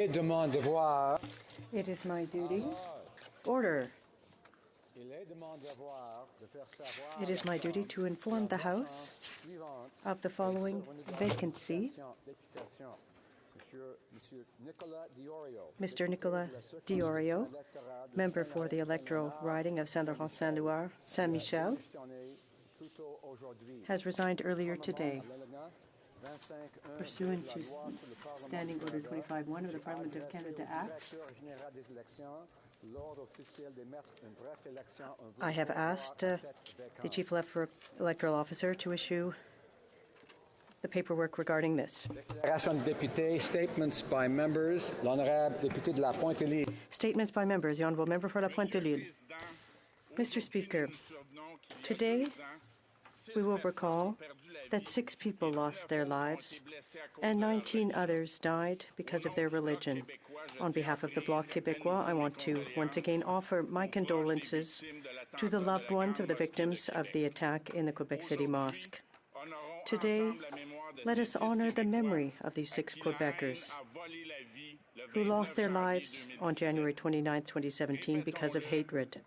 It is my duty. Order. It is my duty to inform the House of the following vacancy. Mr. Nicolas Diorio, member for the electoral riding of Saint-Laurent-Saint-Loire, Saint-Michel, has resigned earlier today. Pursuant to Standing Order 25.1 of the Parliament of Canada Act, I have asked the Chief Electoral Officer to issue the paperwork regarding this. Statements by members. L'honorable député de la Pointe-Élide. Statements by members. The Honourable Member for La Pointe-Élide. Mr. Speaker, today we will recall that 6 people lost their lives and 19 others died because of their religion. On behalf of the Bloc Québécois, I want to once again offer my condolences to the loved ones of the victims of the attack in the Quebec City Mosque. Today, let us honor the memory of these 6 Quebecers who lost their lives on January 29, 2017 because of hatred.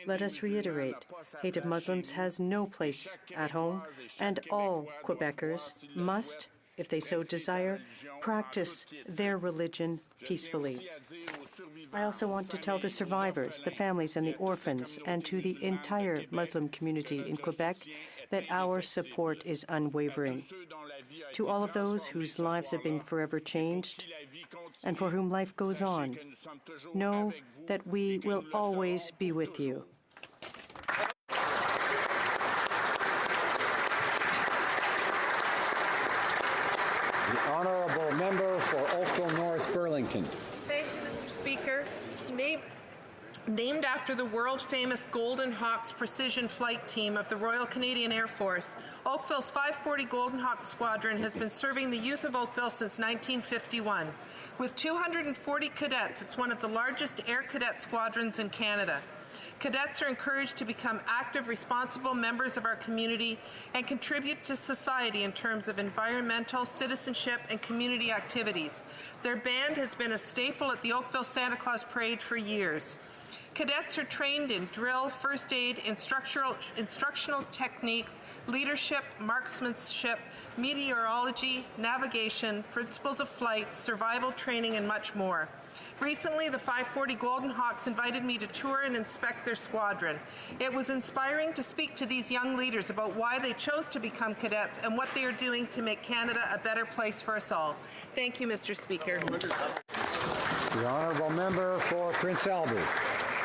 Let us reiterate, hate of Muslims has no place at home, and all Quebecers must, if they so desire, practice their religion peacefully. I also want to tell the survivors, the families and the orphans, and to the entire Muslim community in Quebec that our support is unwavering. To all of those whose lives have been forever changed and for whom life goes on, know that we will always be with you. Honourable Member for Oakville North Burlington. Thank you, Mr. Speaker. Named after the world-famous Golden Hawks precision flight team of the Royal Canadian Air Force, Oakville's 540 Golden Hawk Squadron has been serving the youth of Oakville since 1951. With 240 cadets, it's one of the largest air cadet squadrons in Canada. Cadets are encouraged to become active, responsible members of our community and contribute to society in terms of environmental, citizenship, and community activities. Their band has been a staple at the Oakville Santa Claus Parade for years. Cadets are trained in drill, first aid, instructional techniques, leadership, marksmanship, meteorology, navigation, principles of flight, survival training, and much more. Recently, the 540 Golden Hawks invited me to tour and inspect their squadron. It was inspiring to speak to these young leaders about why they chose to become cadets and what they are doing to make Canada a better place for us all. Thank you, Mr. Speaker. The Honourable Member for Prince Albert.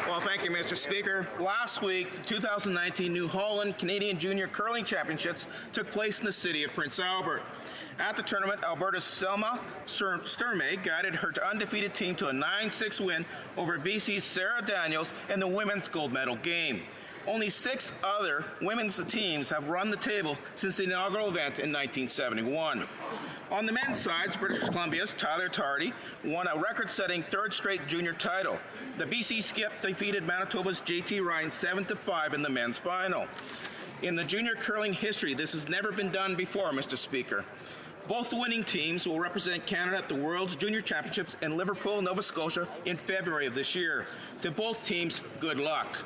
Well, thank you, Mr. Speaker. Last week, the 2019 New Holland Canadian Junior Curling Championships took place in the city of Prince Albert. At the tournament, Alberta's Selma Sturmay guided her undefeated team to a 9-6 win over BC's Sarah Daniels in the women's gold medal game. Only 6 other women's teams have run the table since the inaugural event in 1971. On the men's side, British Columbia's Tyler Tardy won a record-setting 3rd straight junior title. The BC skip defeated Manitoba's JT Ryan 7-5 in the men's final. In the junior curling history, this has never been done before, Mr. Speaker. Both winning teams will represent Canada at the World's Junior Championships in Liverpool, Nova Scotia in February of this year. To both teams, good luck.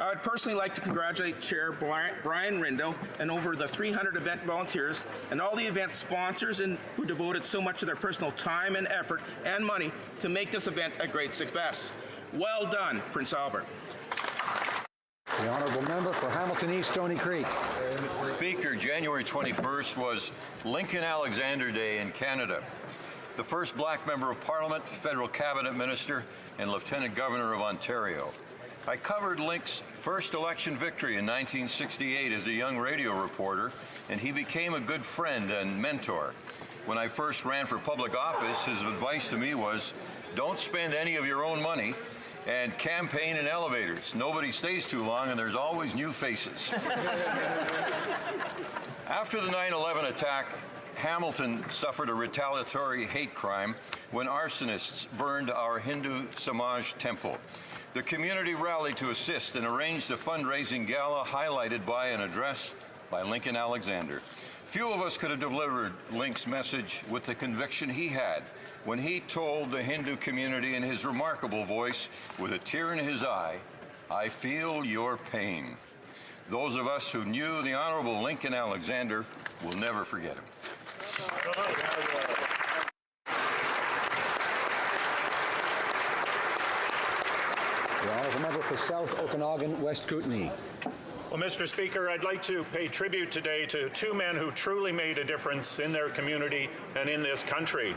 I would personally like to congratulate Chair Brian Rindo and over the 300 event volunteers and all the event sponsors who devoted so much of their personal time and effort and money to make this event a great success. Well done, Prince Albert. The Honourable Member for Hamilton East Stony Creek. Speaker, January 21st was Lincoln Alexander Day in Canada. The first black member of Parliament, federal cabinet minister, and Lieutenant Governor of Ontario. I covered Link's first election victory in 1968 as a young radio reporter, and he became a good friend and mentor. When I first ran for public office, his advice to me was, don't spend any of your own money and campaign in elevators. Nobody stays too long, and there's always new faces. After the 9/11 attack, Hamilton suffered a retaliatory hate crime when arsonists burned our Hindu Samaj temple. The community rallied to assist and arranged a fundraising gala highlighted by an address by Lincoln Alexander. Few of us could have delivered Link's message with the conviction he had. when he told the Hindu community in his remarkable voice, with a tear in his eye, "I feel your pain." Those of us who knew the Honorable Lincoln Alexander will never forget him. The honourable member for South Okanagan, West Kootenay. Well, Mr. Speaker, I'd like to pay tribute today to two men who truly made a difference in their community and in this country.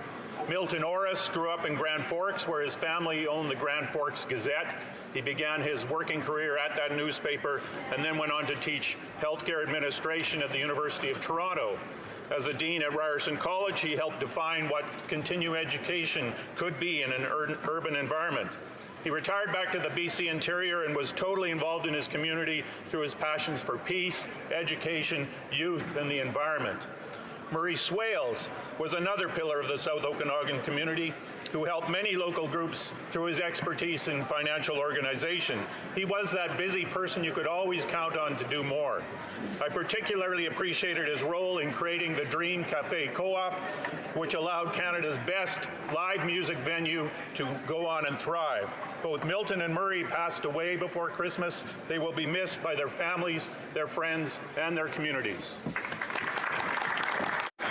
Milton Orris grew up in Grand Forks, where his family owned the Grand Forks Gazette. He began his working career at that newspaper and then went on to teach healthcare administration at the University of Toronto. As a dean at Ryerson College, he helped define what continuing education could be in an urban environment. He retired back to the BC interior and was totally involved in his community through his passions for peace, education, youth, and the environment. Murray Swales was another pillar of the South Okanagan community who helped many local groups through his expertise in financial organization. He was that busy person you could always count on to do more. I particularly appreciated his role in creating the Dream Cafe Co-op, which allowed Canada's best live music venue to go on and thrive. Both Milton and Murray passed away before Christmas. They will be missed by their families, their friends, and their communities.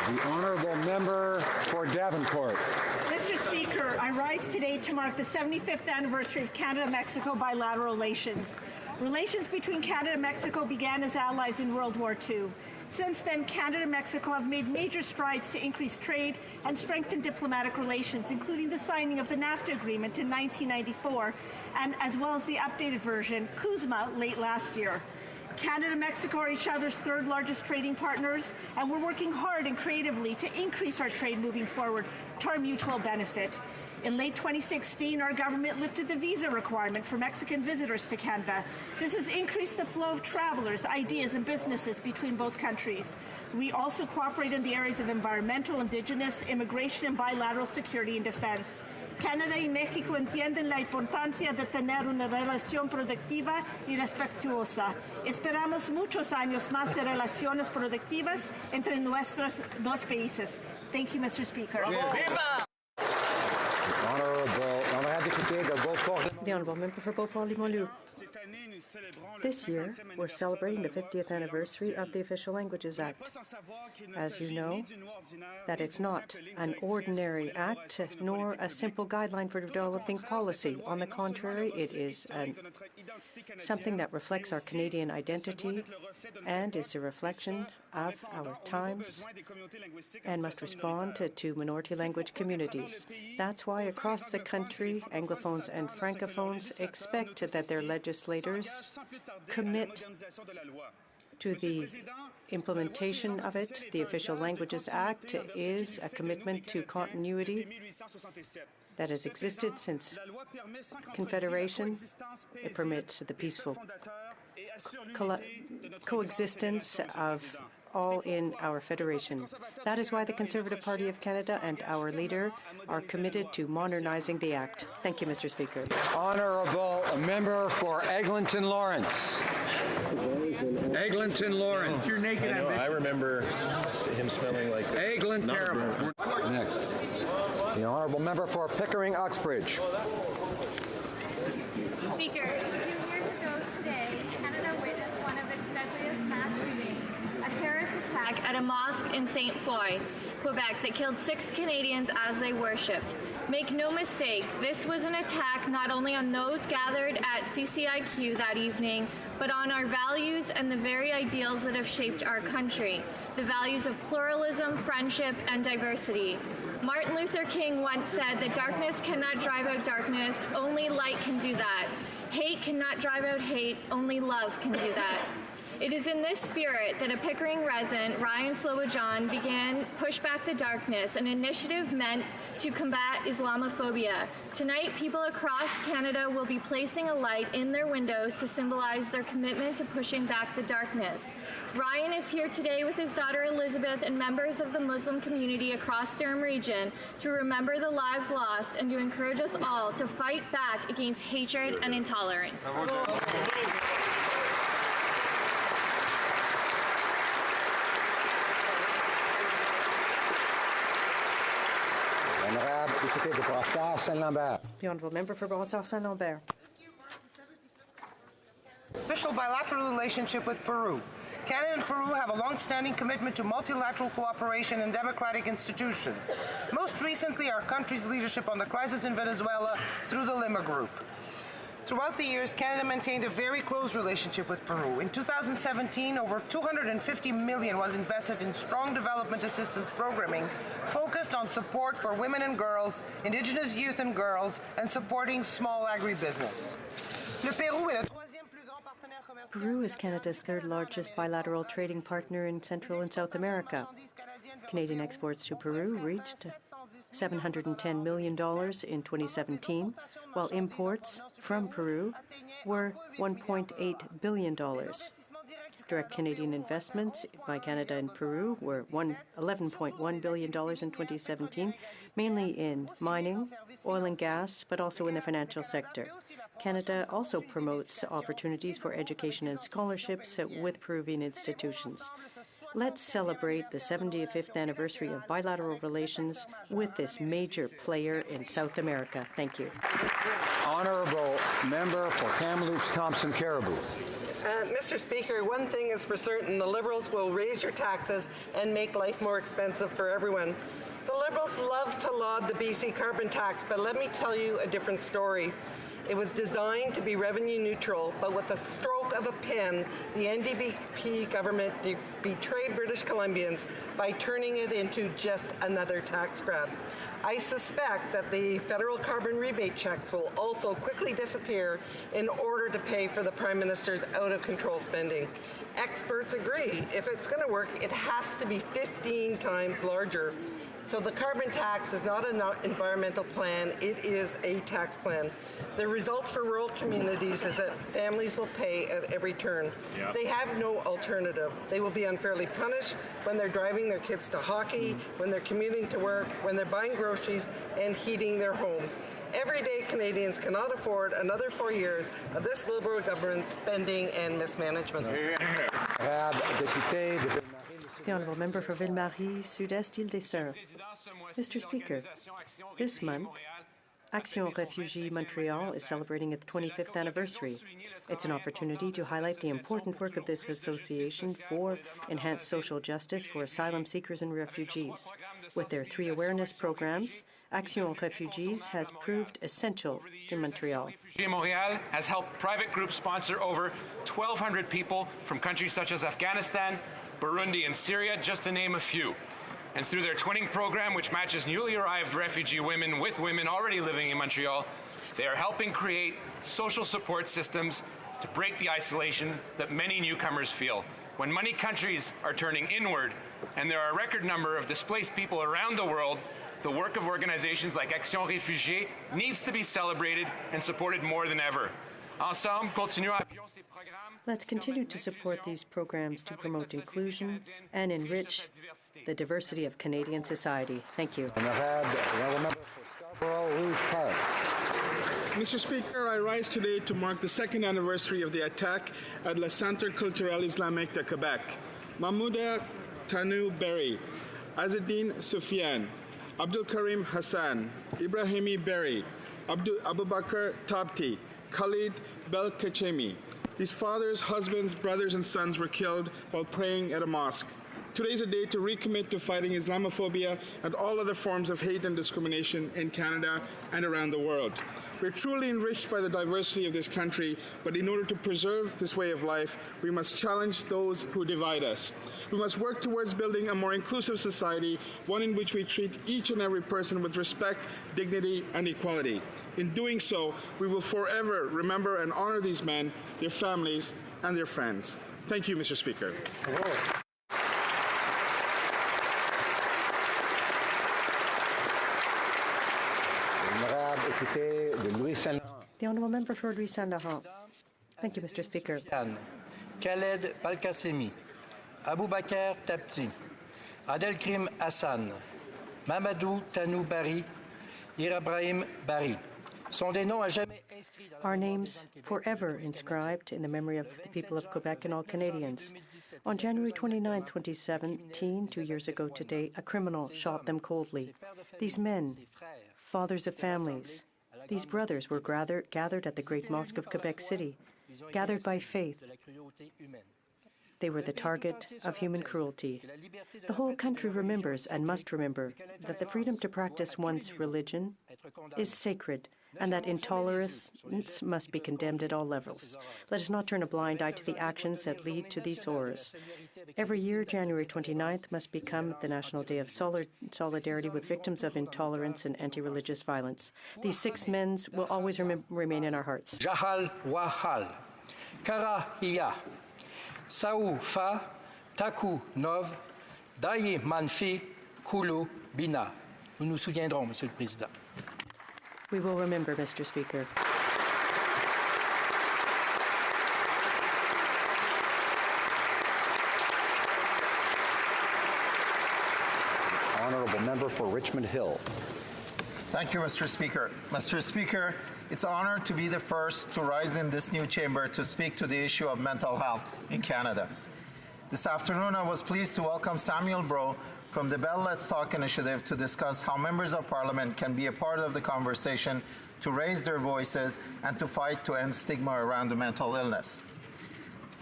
The honourable member for Davenport. Mr. Speaker, I rise today to mark the 75th anniversary of Canada-Mexico bilateral relations. Relations between Canada and Mexico began as allies in World War II. Since then, Canada and Mexico have made major strides to increase trade and strengthen diplomatic relations, including the signing of the NAFTA agreement in 1994, and as well as the updated version, CUSMA, late last year. Canada and Mexico are each other's third largest trading partners, and we're working hard and creatively to increase our trade moving forward to our mutual benefit. In late 2016, our government lifted the visa requirement for Mexican visitors to Canada. This has increased the flow of travelers, ideas, and businesses between both countries. We also cooperate in the areas of environmental, indigenous, immigration, and bilateral security and defense. Canadá y México entienden la importancia de tener una relación productiva y respetuosa. Esperamos muchos años más de relaciones productivas entre nuestros dos países. Thank you, Mr. Speaker. The Honourable Member for Beauport-Limoilou. This year, we're celebrating the 50th anniversary of the Official Languages Act. As you know, that it's not an ordinary act, nor a simple guideline for developing policy. On the contrary, it is something that reflects our Canadian identity and is a reflection of our times and must respond to minority language communities. That's why across the country, Anglophones and Francophones expect that their legislators commit to the implementation of it. The Official Languages Act is a commitment to continuity that has existed since Confederation. It permits the peaceful coexistence of all in our federation. That is why the Conservative Party of Canada and our leader are committed to modernizing the Act. Thank you, Mr. Speaker. Honourable member for Eglinton Lawrence. Eglinton Lawrence. You're naked. I remember him smelling like Eglinton. Terrible. Next. The honourable member for Pickering Uxbridge. Speaker, 2 years ago today, Canada witnessed one of its deadliest mass shootings, a terrorist attack at a mosque in St. Foy, Quebec, that killed 6 Canadians as they worshipped. Make no mistake, this was an attack not only on those gathered at CCIQ that evening, but on our values and the very ideals that have shaped our country, the values of pluralism, friendship, and diversity. Martin Luther King once said that darkness cannot drive out darkness, only light can do that. Hate cannot drive out hate, only love can do that. It is in this spirit that a Pickering resident, Ryan Slowajon, began Push Back the Darkness, an initiative meant to combat Islamophobia. Tonight, people across Canada will be placing a light in their windows to symbolize their commitment to pushing back the darkness. Ryan is here today with his daughter Elizabeth and members of the Muslim community across Durham region to remember the lives lost and to encourage us all to fight back against hatred and intolerance. député de Brossard-Saint-Lambert. The Honourable Member for Brossard-Saint-Lambert. Official bilateral relationship with Peru. Canada and Peru have a long-standing commitment to multilateral cooperation and democratic institutions. Most recently, our country's leadership on the crisis in Venezuela through the Lima Group. Throughout the years, Canada maintained a very close relationship with Peru. In 2017, over $250 million was invested in strong development assistance programming focused on support for women and girls, Indigenous youth and girls, and supporting small agribusiness. Peru is Canada's third largest bilateral trading partner in Central and South America. Canadian exports to Peru reached $710 million in 2017, while imports from Peru were $1.8 billion. Direct Canadian investments by Canada and Peru were $11.1 billion in 2017, mainly in mining, oil and gas, but also in the financial sector. Canada also promotes opportunities for education and scholarships with Peruvian institutions. Let's celebrate the 75th anniversary of bilateral relations with this major player in South America. Thank you. Honourable Member for Kamloops Thompson Caribou. Mr. Speaker, one thing is for certain, the Liberals will raise your taxes and make life more expensive for everyone. The Liberals love to laud the BC carbon tax, but let me tell you a different story. It was designed to be revenue neutral, but with a stroke of a pen, the NDP government betrayed British Columbians by turning it into just another tax grab. I suspect that the federal carbon rebate checks will also quickly disappear in order to pay for the Prime Minister's out-of-control spending. Experts agree, if it's going to work, it has to be 15 times larger. So the carbon tax is not an environmental plan, it is a tax plan. The results for rural communities is that families will pay at every turn. Yep. They have no alternative. They will be unfairly punished when they're driving their kids to hockey, when they're commuting to work, when they're buying groceries and heating their homes. Everyday Canadians cannot afford another 4 years of this Liberal government spending and mismanagement. The Honourable Member for Ville-Marie, Sud-Est, Île-des-Sœurs. Mr. Speaker, this month, Action Réfugiés Montreal is celebrating its 25th anniversary. It's an opportunity to highlight the important work of this association for enhanced social justice for asylum seekers and refugees. With their 3 awareness programs, Action Réfugiés has proved essential to Montreal. Montreal has helped private groups sponsor over 1,200 people from countries such as Afghanistan, Burundi, and Syria, just to name a few. And through their twinning program, which matches newly arrived refugee women with women already living in Montreal, they are helping create social support systems to break the isolation that many newcomers feel. When many countries are turning inward, and there are a record number of displaced people around the world, the work of organizations like Action Réfugiés needs to be celebrated and supported more than ever. Ensemble, continuons à appuyer ces programmes. Let's continue to support these programs to promote inclusion and enrich the diversity of Canadian society. Thank you. Mr. Speaker, I rise today to mark the 2nd anniversary of the attack at Le Centre Culturel Islamique de Quebec. Mahmouda Tanu Berry, Azedine Soufiane, Abdul Karim Hassan, Ibrahimi Berry, Abubakar Tabti, Khalid Belkacemi. These fathers, husbands, brothers, and sons were killed while praying at a mosque. Today is a day to recommit to fighting Islamophobia and all other forms of hate and discrimination in Canada and around the world. We're truly enriched by the diversity of this country, but in order to preserve this way of life, we must challenge those who divide us. We must work towards building a more inclusive society, one in which we treat each and every person with respect, dignity, and equality. In doing so, we will forever remember and honor these men, their families, and their friends. Thank you, Mr. Speaker. The Honourable Member for Louis Saint-Laurent. Thank you, Mr. Speaker. Khaled Balkacemi, Abubakar Tabti, Adelkrim Hassan, Mamadou Tanou Bari, Ibrahim Bari. Our names forever inscribed in the memory of the people of Quebec and all Canadians. On January 29, 2017, 2 years ago today, a criminal shot them coldly. These men, fathers of families. These brothers were gathered at the Great Mosque of Quebec City, gathered by faith. They were the target of human cruelty. The whole country remembers and must remember that the freedom to practice one's religion is sacred and that intolerance must be condemned at all levels. Let us not turn a blind eye to the actions that lead to these horrors. Every year, January 29th must become the National Day of Solidarity with victims of intolerance and anti-religious violence. These 6 men will always remain in our hearts. Jahal Wahal, Kara Iya, Sau Fa, Taku Nov, Daye Manfi, Kulu Bina. Nous nous souviendrons, Monsieur le Président. We will remember, Mr. Speaker. Honourable Member for Richmond Hill. Thank you, Mr. Speaker. Mr. Speaker, it's an honor to be the first to rise in this new chamber to speak to the issue of mental health in Canada. This afternoon, I was pleased to welcome Samuel Breaux from the Bell Let's Talk initiative to discuss how members of Parliament can be a part of the conversation to raise their voices and to fight to end stigma around the mental illness.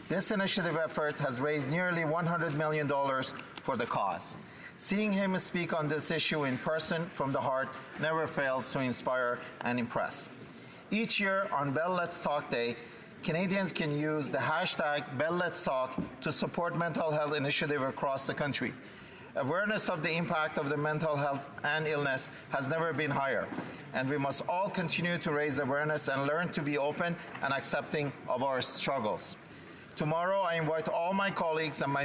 This initiative effort has raised nearly $100 million for the cause. Seeing him speak on this issue in person from the heart never fails to inspire and impress. Each year on Bell Let's Talk Day, Canadians can use the hashtag BellLet'sTalk to support mental health initiatives across the country. Awareness of the impact of the mental health and illness has never been higher, and we must all continue to raise awareness and learn to be open and accepting of our struggles. Tomorrow, I invite all my colleagues and my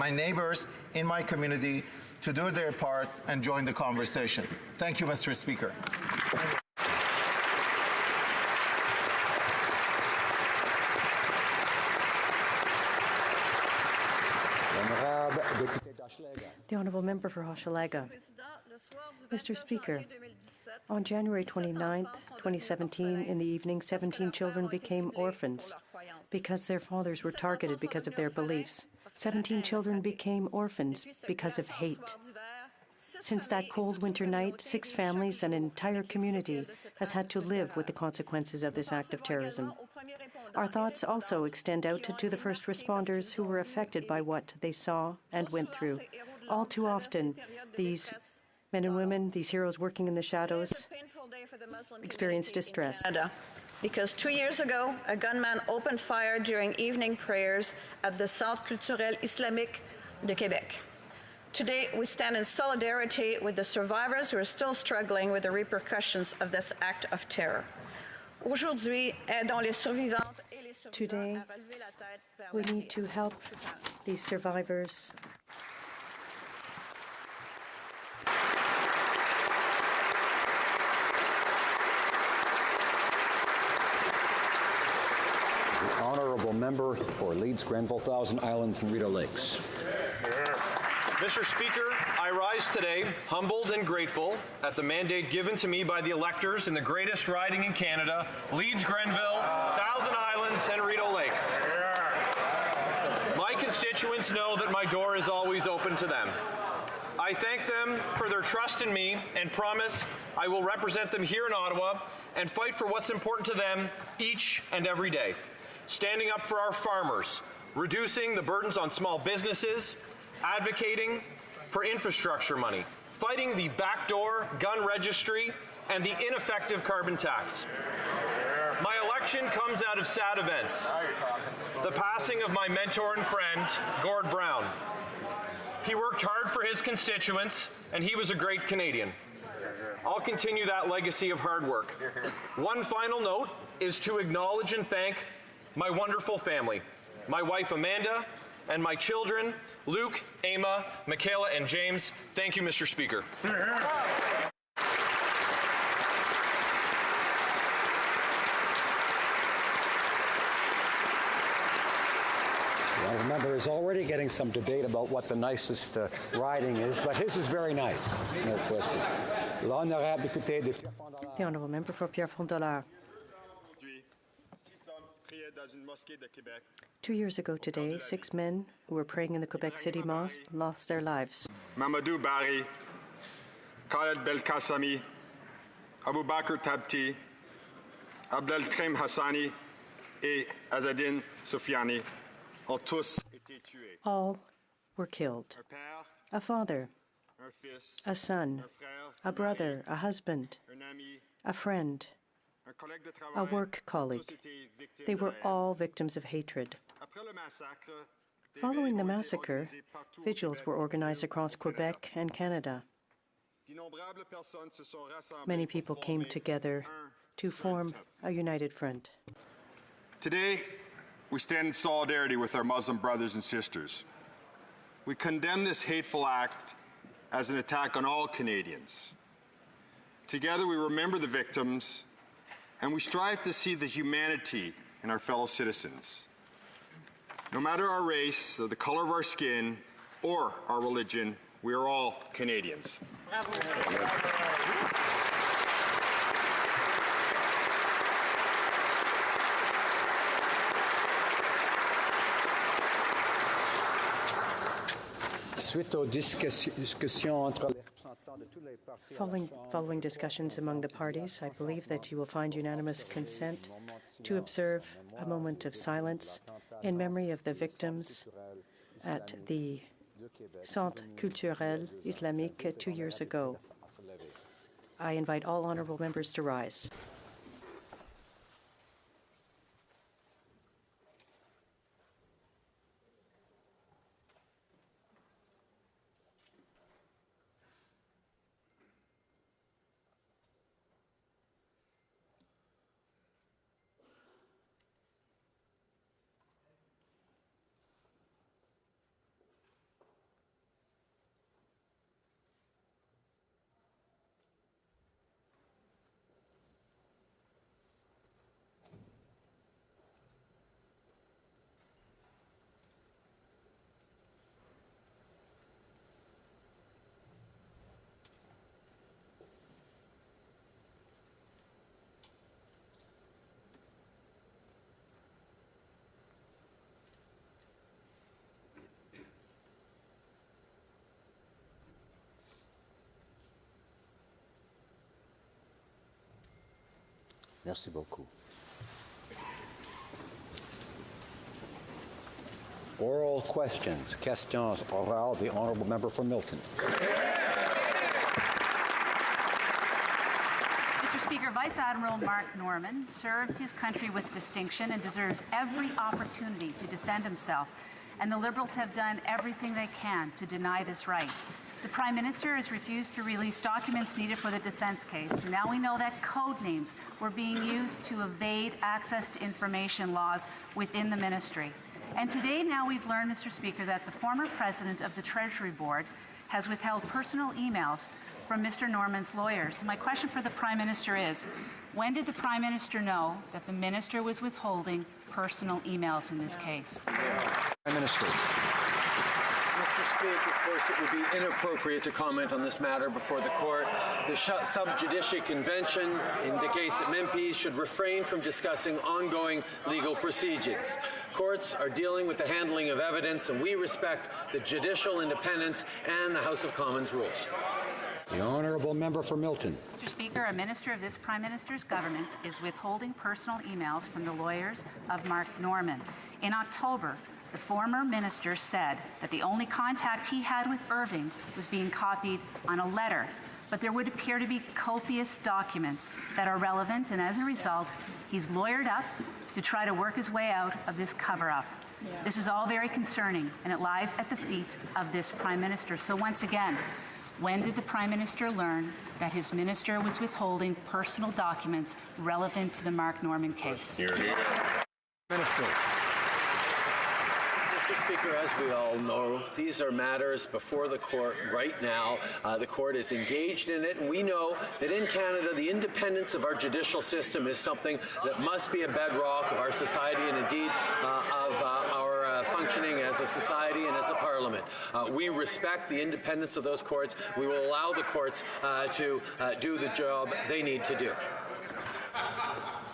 neighbors in my community to do their part and join the conversation. Thank you, Mr. Speaker. The Honourable Member for Hochelaga. Mr. Speaker, on January 29, 2017, in the evening, 17 children became orphans because their fathers were targeted because of their beliefs. 17 children became orphans because of hate. Since that cold winter night, 6 families and an entire community has had to live with the consequences of this act of terrorism. Our thoughts also extend out to the first responders who were affected by what they saw and went through. All too often, these men and women, these heroes working in the shadows, experience distress. Because 2 years ago, a gunman opened fire during evening prayers at the Centre Culturel Islamique de Québec. Today, we stand in solidarity with the survivors who are still struggling with the repercussions of this act of terror. Today, we need to help these survivors The Honourable Member for Leeds, Grenville, Thousand Islands and Rideau Lakes. Mr. Speaker, I rise today humbled and grateful at the mandate given to me by the electors in the greatest riding in Canada, Leeds, Grenville, Thousand Islands, and Rideau Lakes. My constituents know that my door is always open to them. I thank them for their trust in me and promise I will represent them here in Ottawa and fight for what's important to them each and every day. Standing up for our farmers, reducing the burdens on small businesses, advocating for infrastructure money, fighting the backdoor gun registry and the ineffective carbon tax. My election comes out of sad events. The passing of my mentor and friend, Gord Brown. He worked hard for his constituents, and he was a great Canadian. I'll continue that legacy of hard work. One final note is to acknowledge and thank my wonderful family, my wife Amanda, and my children, Luke, Emma, Michaela, and James. Thank you, Mr. Speaker. The honourable member is already getting some debate about what the nicest riding is, but his is very nice, no question. The Honourable Member for Pierrefonds-Dollard. 2 years ago today, 6 men who were praying in the Quebec City Mosque lost their lives. Mamadou Barry, Khaled Belkacemi, Abu Bakr Tabti, Abdelkrim Hassani et Azzedine Soufiane ont tous été tués. All were killed. A father, a son, a brother, a husband, a friend, a work colleague. They were all victims of hatred. Following the massacre, vigils were organized across Quebec and Canada. Many people came together to form a united front. Today, we stand in solidarity with our Muslim brothers and sisters. We condemn this hateful act as an attack on all Canadians. Together, we remember the victims, and we strive to see the humanity in our fellow citizens. No matter our race, or the color of our skin, or our religion, we are all Canadians. Following discussions among the parties, I believe that you will find unanimous consent to observe a moment of silence in memory of the victims at the Centre Culturel Islamique 2 years ago. I invite all honorable members to rise. Merci beaucoup. Oral questions. Questions orales. The honourable member for Milton. Mr. Speaker, Vice Admiral Mark Norman served his country with distinction and deserves every opportunity to defend himself. And the Liberals have done everything they can to deny this right. The Prime Minister has refused to release documents needed for the defense case. Now we know that code names were being used to evade access to information laws within the ministry. And today now we've learned, Mr. Speaker, that the former president of the Treasury Board has withheld personal emails from Mr. Norman's lawyers. My question for the Prime Minister is, when did the Prime Minister know that the minister was withholding personal emails in this case? Prime Minister. Mr. Speaker, of course, it would be inappropriate to comment on this matter before the court. The Sub Judice Convention indicates that MPs should refrain from discussing ongoing legal proceedings. Courts are dealing with the handling of evidence, and we respect the judicial independence and the House of Commons rules. The honourable member for Milton. Mr. Speaker, a minister of this Prime Minister's government is withholding personal emails from the lawyers of Mark Norman. In October, the former minister said that the only contact he had with Irving was being copied on a letter, but there would appear to be copious documents that are relevant, and as a result, he's lawyered up to try to work his way out of this cover-up. This is all very concerning, and it lies at the feet of this Prime Minister. So once again, when did the Prime Minister learn that his minister was withholding personal documents relevant to the Mark Norman case? Minister. Mr. Speaker, as we all know, these are matters before the court right now. The court is engaged in it, and we know that in Canada, the independence of our judicial system is something that must be a bedrock of our society and indeed of our functioning as a society and as a parliament. We respect the independence of those courts. We will allow the courts to do the job they need to do.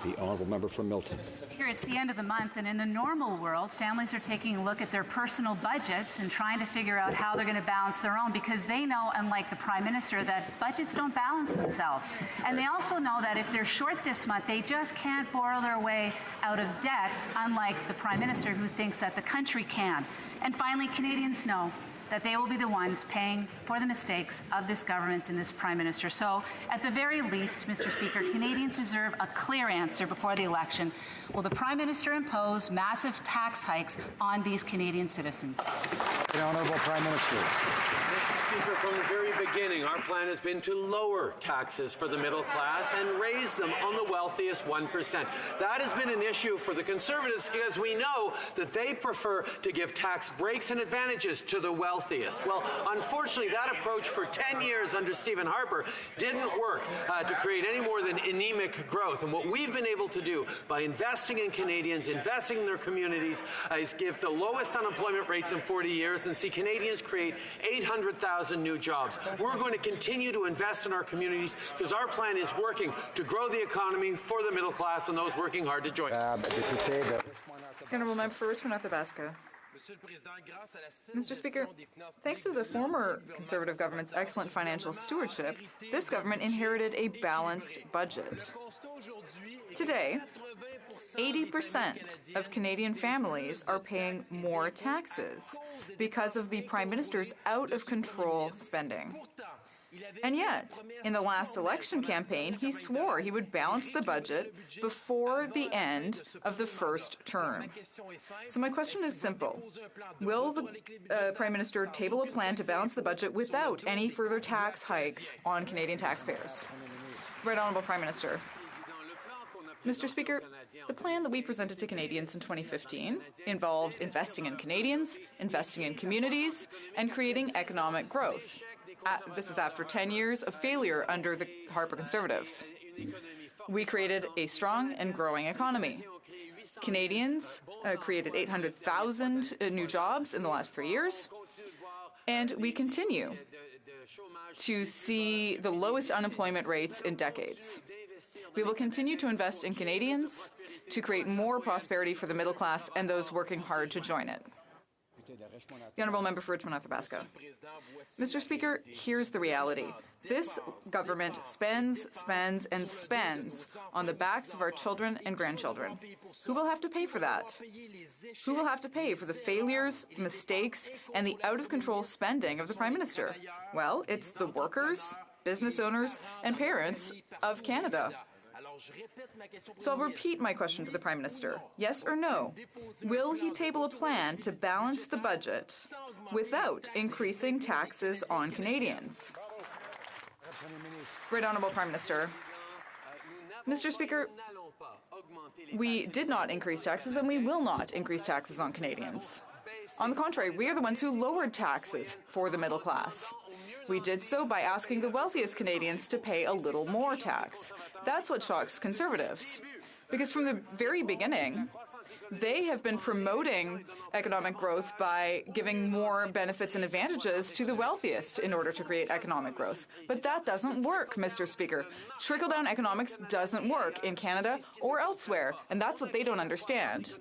The honourable member from Milton. Here, it's the end of the month, and in the normal world, families are taking a look at their personal budgets and trying to figure out how they're going to balance their own, because they know, unlike the Prime Minister, that budgets don't balance themselves. And they also know that if they're short this month, they just can't borrow their way out of debt, unlike the Prime Minister, who thinks that the country can. And finally, Canadians know that they will be the ones paying for the mistakes of this government and this Prime Minister. So, at the very least, Mr. Speaker, Canadians deserve a clear answer before the election. Will the Prime Minister impose massive tax hikes on these Canadian citizens? The Honourable Prime Minister. Mr. Speaker, from the very beginning, our plan has been to lower taxes for the middle class and raise them on the wealthiest 1%. That has been an issue for the Conservatives because we know that they prefer to give tax breaks and advantages to the wealthiest. Well, unfortunately, that approach for 10 years under Stephen Harper didn't work to create any more than anemic growth. And what we've been able to do by investing in Canadians, investing in their communities, is give the lowest unemployment rates in 40 years and see Canadians create 800,000 new jobs. We're going to continue to invest in our communities because our plan is working to grow the economy for the middle class and those working hard to join. Honourable Member for Richmond-Athabasca. Mr. Speaker, thanks to the former Conservative government's excellent financial stewardship, this government inherited a balanced budget. Today, 80% of Canadian families are paying more taxes because of the Prime Minister's out-of-control spending. And yet, in the last election campaign, he swore he would balance the budget before the end of the first term. So my question is simple. Will the Prime Minister table a plan to balance the budget without any further tax hikes on Canadian taxpayers? Right Honourable Prime Minister. Mr. Speaker, the plan that we presented to Canadians in 2015 involved investing in Canadians, investing in communities, and creating economic growth. This is after 10 years of failure under the Harper Conservatives. We created a strong and growing economy. Canadians created 800,000 new jobs in the last 3 years, and we continue to see the lowest unemployment rates in decades. We will continue to invest in Canadians to create more prosperity for the middle class and those working hard to join it. The Honourable Member for Richmond-Athabasca. Mr. Speaker, here's the reality. This government spends, spends, and spends on the backs of our children and grandchildren. Who will have to pay for that? Who will have to pay for the failures, mistakes, and the out-of-control spending of the Prime Minister? Well, it's the workers, business owners, and parents of Canada. So I'll repeat my question to the Prime Minister. Yes or no? Will he table a plan to balance the budget without increasing taxes on Canadians? Right Honourable Prime Minister. Mr. Speaker, we did not increase taxes and we will not increase taxes on Canadians. On the contrary, we are the ones who lowered taxes for the middle class. We did so by asking the wealthiest Canadians to pay a little more tax. That's what shocks Conservatives. Because from the very beginning, they have been promoting economic growth by giving more benefits and advantages to the wealthiest in order to create economic growth. But that doesn't work, Mr. Speaker. Trickle-down economics doesn't work in Canada or elsewhere, and that's what they don't understand.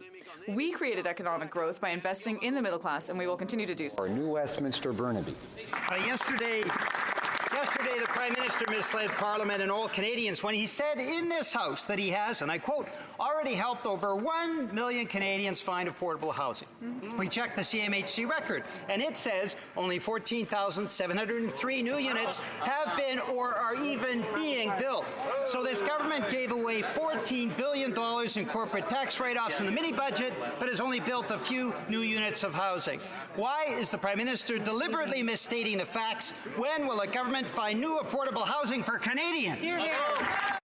We created economic growth by investing in the middle class, and we will continue to do so. Our New Westminster Burnaby. Yesterday, the Prime Minister misled Parliament and all Canadians when he said in this House that he has, and I quote, already helped over 1 million Canadians find affordable housing. We checked the CMHC record, and it says only 14,703 new units have been or are even being built. So this government gave away $14 billion in corporate tax write-offs in the mini-budget, but has only built a few new units of housing. Why is the Prime Minister deliberately misstating the facts? When will the government find new affordable housing for Canadians?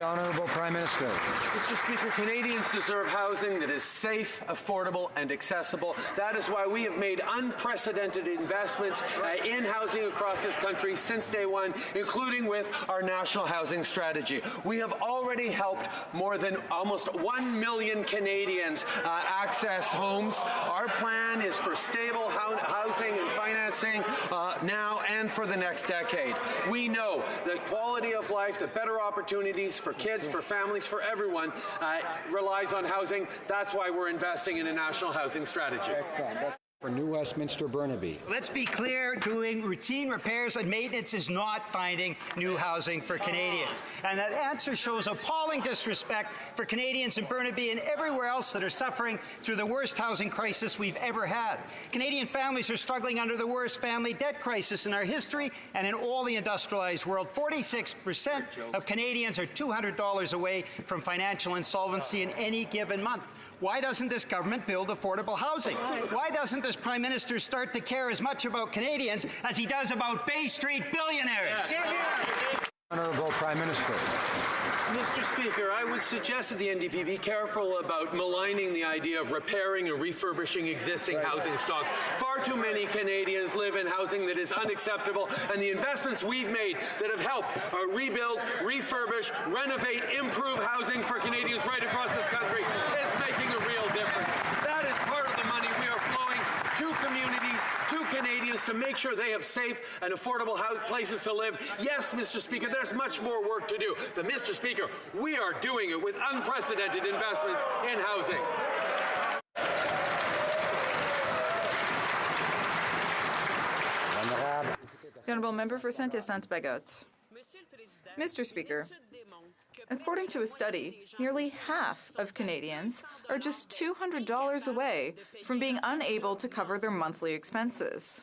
Honourable Prime Minister. Mr. Speaker, Canadians deserve housing that is safe, affordable, and accessible. That is why we have made unprecedented investments in housing across this country since day one, including with our national housing strategy. We have already helped more than almost 1 million Canadians access homes. Our plan is for stable housing and financing now and for the next decade. We know know that quality of life, the better opportunities for kids, for families, for everyone relies on housing. That's why we're investing in a national housing strategy. For New Westminster Burnaby. Let's be clear, doing routine repairs and maintenance is not finding new housing for Canadians. And that answer shows appalling disrespect for Canadians in Burnaby and everywhere else that are suffering through the worst housing crisis we've ever had. Canadian families are struggling under the worst family debt crisis in our history and in all the industrialized world. 46% of Canadians are $200 away from financial insolvency in any given month. Why doesn't this government build affordable housing? Why doesn't this Prime Minister start to care as much about Canadians as he does about Bay Street billionaires? Honourable Prime Minister. Mr. Speaker, I would suggest that the NDP be careful about maligning the idea of repairing and refurbishing existing housing stocks. Far too many Canadians live in housing that is unacceptable, and the investments we've made that have helped rebuild, refurbish, renovate, improve housing for Canadians right across this country is making a real difference. That is part of the money we are flowing to communities, to Canadians, to make sure they have safe and affordable places to live. Yes, Mr. Speaker, there's much more work to do. But, Mr. Speaker, we are doing it with unprecedented investments in housing. The Honourable Member for Saint-Hyacinthe-Bagotte. Mr. Speaker, according to a study, nearly half of Canadians are just $200 away from being unable to cover their monthly expenses.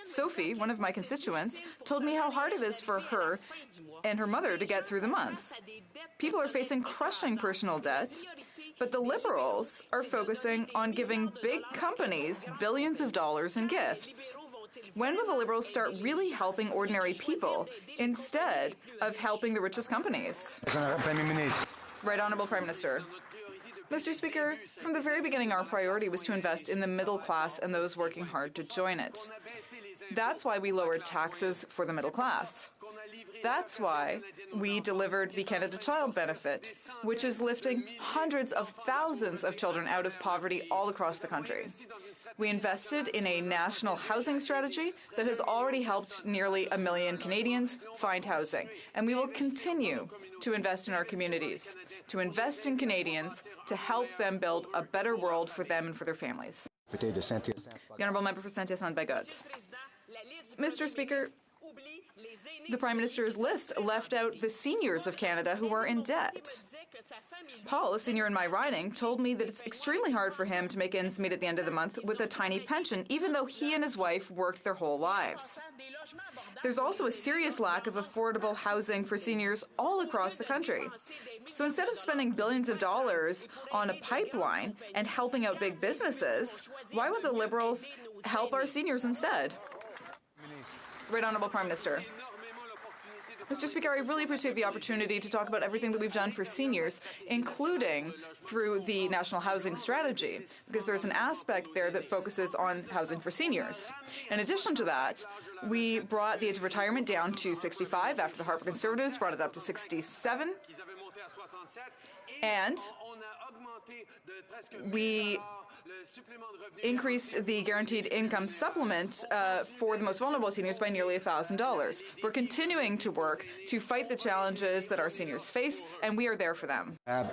Sophie, one of my constituents, told me how hard it is for her and her mother to get through the month. People are facing crushing personal debt, but the Liberals are focusing on giving big companies billions of dollars in gifts. When will the Liberals start really helping ordinary people instead of helping the richest companies? Right Honourable Prime Minister. Mr. Speaker, from the very beginning, our priority was to invest in the middle class and those working hard to join it. That's why we lowered taxes for the middle class. That's why we delivered the Canada Child Benefit, which is lifting hundreds of thousands of children out of poverty all across the country. We invested in a national housing strategy that has already helped nearly 1 million Canadians find housing, and we will continue to invest in our communities, to invest in Canadians, to help them build a better world for them and for their families. The Honourable Member for Saint-Hyacinthe-Bagotte. Mr. Speaker, the Prime Minister's list left out the seniors of Canada who are in debt. Paul, a senior in my riding, told me that it's extremely hard for him to make ends meet at the end of the month with a tiny pension, even though he and his wife worked their whole lives. There's also a serious lack of affordable housing for seniors all across the country. So instead of spending billions of dollars on a pipeline and helping out big businesses, why would the Liberals help our seniors instead? Right Honourable Prime Minister. Mr. Speaker, I really appreciate the opportunity to talk about everything that we've done for seniors, including through the National Housing Strategy, because there's an aspect there that focuses on housing for seniors. In addition to that, we brought the age of retirement down to 65 after the Harper Conservatives brought it up to 67. And we increased the guaranteed income supplement for the most vulnerable seniors by nearly $1,000. We're continuing to work to fight the challenges that our seniors face, and we are there for them. The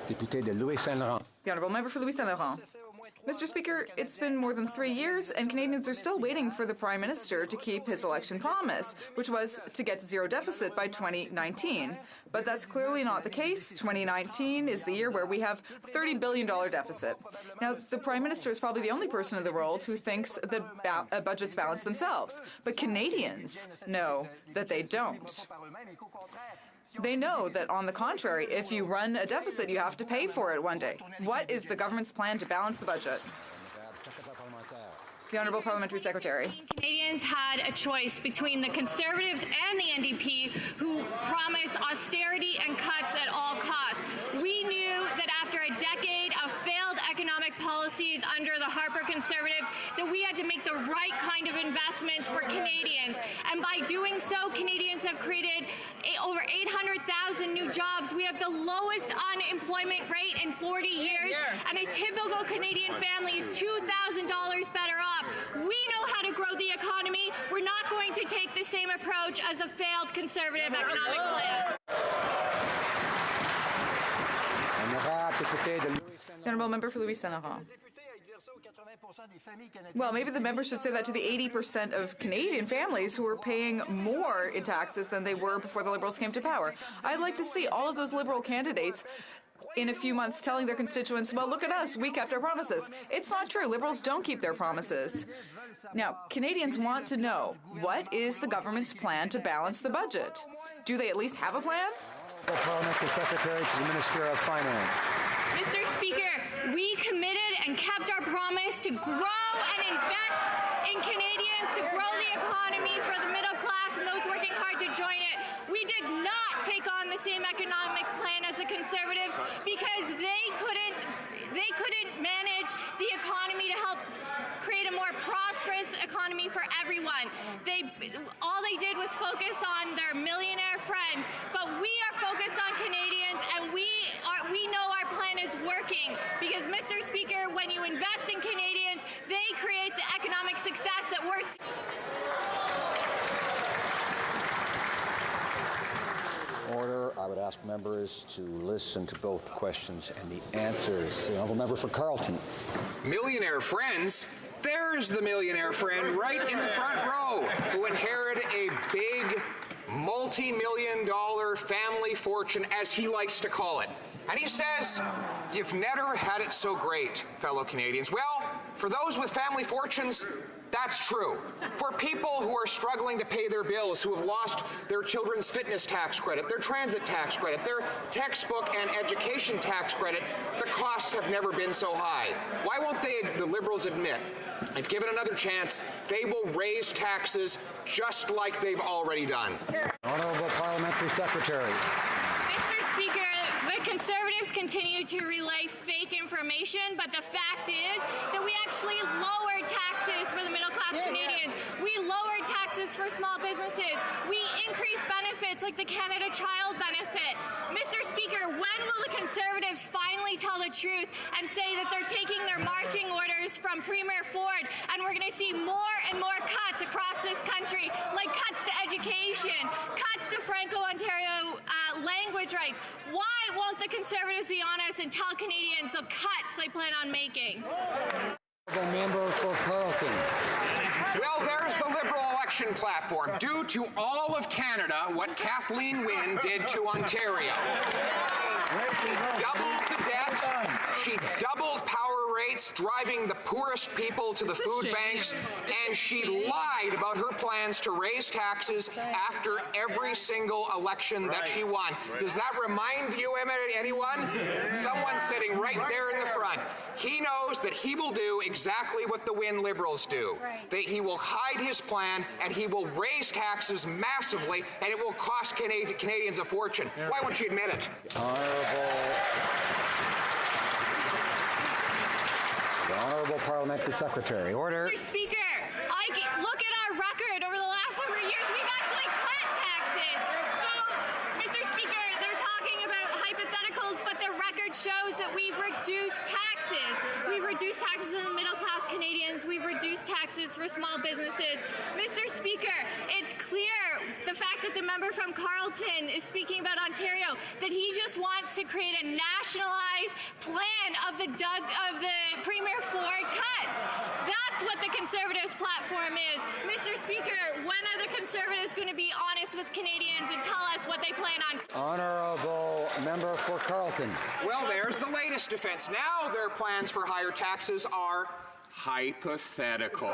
Honourable Member for Louis Saint-Laurent. Mr. Speaker, it's been more than 3 years, and Canadians are still waiting for the Prime Minister to keep his election promise, which was to get to zero deficit by 2019. But that's clearly not the case. 2019 is the year where we have a $30 billion deficit. Now, the Prime Minister is probably the only person in the world who thinks that budgets balance themselves. But Canadians know that they don't. They know that, on the contrary, if you run a deficit, you have to pay for it one day. What is the government's plan to balance the budget? The Honourable Parliamentary Secretary. Canadians had a choice between the Conservatives and the NDP, who promised austerity and cuts at all costs. We knew that after a decade of failed economic policies under the Harper Conservatives, that we had to make the right kind of investments for Canadians. And by doing so, Canadians have created over 800,000 new jobs. We have the lowest unemployment rate in 40 years, and a typical Canadian family is $2,000 better off. We know how to grow the economy. We're not going to take the same approach as a failed Conservative economic plan. The Honourable Member for Louis-Saint-Laurent. Well, maybe the member should say that to the 80% of Canadian families who are paying more in taxes than they were before the Liberals came to power. I'd like to see all of those Liberal candidates in a few months telling their constituents, well, look at us, we kept our promises. It's not true. Liberals don't keep their promises. Now, Canadians want to know, what is the government's plan to balance the budget? Do they at least have a plan? The Parliamentary Secretary to the Minister of Finance. Mr. Speaker, we committed and kept our promise to grow and invest in Canadians, to grow the economy for the middle class and those working hard to join it. We did not take on the same economic plan as the Conservatives because they couldn't manage the economy to help create a more prosperous economy for everyone. All they did was focus on their millionaire friends, but we are focused on Canadians, and we know our plan is working because, Mr. Speaker, when you invest in Canadians, they create the economic success that we're seeing. Order. I would ask members to listen to both questions and the answers. The honourable member for Carleton. Millionaire friends? There's the millionaire friend right in the front row who inherited a big multi-million-dollar family fortune, as he likes to call it. And he says, you've never had it so great, fellow Canadians. Well, for those with family fortunes, that's true. For people who are struggling to pay their bills, who have lost their children's fitness tax credit, their transit tax credit, their textbook and education tax credit, the costs have never been so high. Why won't the Liberals admit, if given another chance, they will raise taxes just like they've already done? Honourable Parliamentary Secretary. Mr. Speaker, the Conservatives continue to relay fake information, but the fact is that we actually lowered taxes for the middle-class Canadians. We lowered taxes for small businesses. We increased benefits like the Canada Child Benefit. Mr. Speaker, when will the Conservatives finally tell the truth and say that they're taking their marching orders from Premier Ford, and we're going to see more and more cuts across this country, like cuts to education, cuts to Franco-Ontario language rights? Why won't the Conservatives be honest and tell Canadians the cuts they plan on making? The member for Carleton. Well, there's the Liberal election platform. Do to all of Canada what Kathleen Wynne did to Ontario. She doubled the debt. She doubled power rates, driving the poorest people to the food banks, and she lied about her plans to raise taxes after every single election that she won. Does that remind you, anyone? Someone sitting right there in the front. He knows that he will do exactly what the Wynne Liberals do. That he will hide his plan, and he will raise taxes massively, and it will cost Canadians a fortune. Why won't you admit it? The Honourable Parliamentary Secretary. Order. Mr. Speaker, look at our record over the last number of years. We've actually cut taxes. So, Mr. Speaker, they're talking about hypotheticals, but the record shows that we've reduced taxes. We've reduced taxes on the middle-class Canadians. We've reduced taxes for small businesses. Mr. Speaker, it's clear, the fact that the member from Carleton is speaking about Ontario, that he just wants to create a nationalized plan of the Premier Ford cuts. That's what the Conservatives' platform is. Mr. Speaker, when are the Conservatives going to be honest with Canadians and tell us what they plan on? Honourable member for Carleton. Well, there's the latest defense. Now their plans for higher taxes are hypothetical.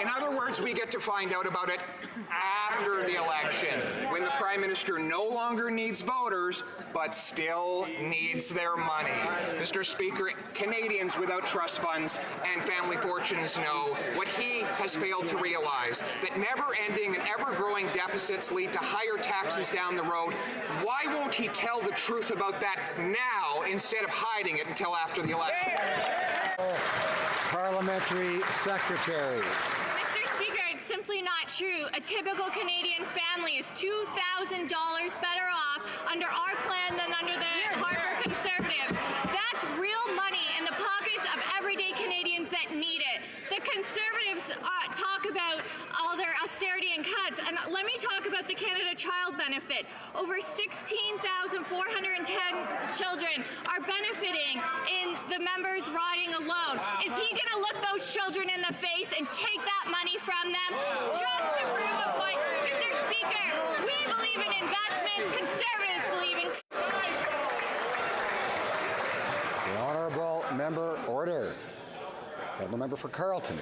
In other words, we get to find out about it after the election, when the Prime Minister no longer needs voters, but still needs their money. Mr. Speaker, Canadians without trust funds and family fortunes know what he has failed to realize, that never-ending and ever-growing deficits lead to higher taxes down the road. Why won't he tell the truth about that now instead of hiding it until after the election? Parliamentary Secretary. Mr. Speaker, it's simply not true. true. A typical Canadian family is $2,000 better off under our plan than under the Harper Conservatives. That's real money in the pockets of everyday Canadians that need it. The Conservatives talk about all their austerity and cuts, and let me talk about the Canada Child Benefit. Over 16,410 children are benefiting in the members' riding alone. Is he going to look those children in the face and take that money from them? Just to prove a point, Mr. Speaker, we believe in investments, Conservatives believe in... The Honourable Member Order. The Member for Carleton.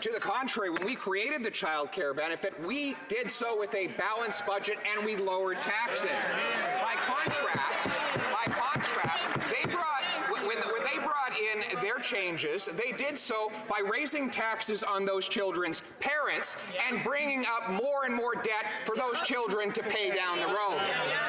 To the contrary, when we created the child care benefit, we did so with a balanced budget and we lowered taxes. By contrast, when they brought in their changes, they did so by raising taxes on those children's parents and bringing up more and more debt for those children to pay down the road.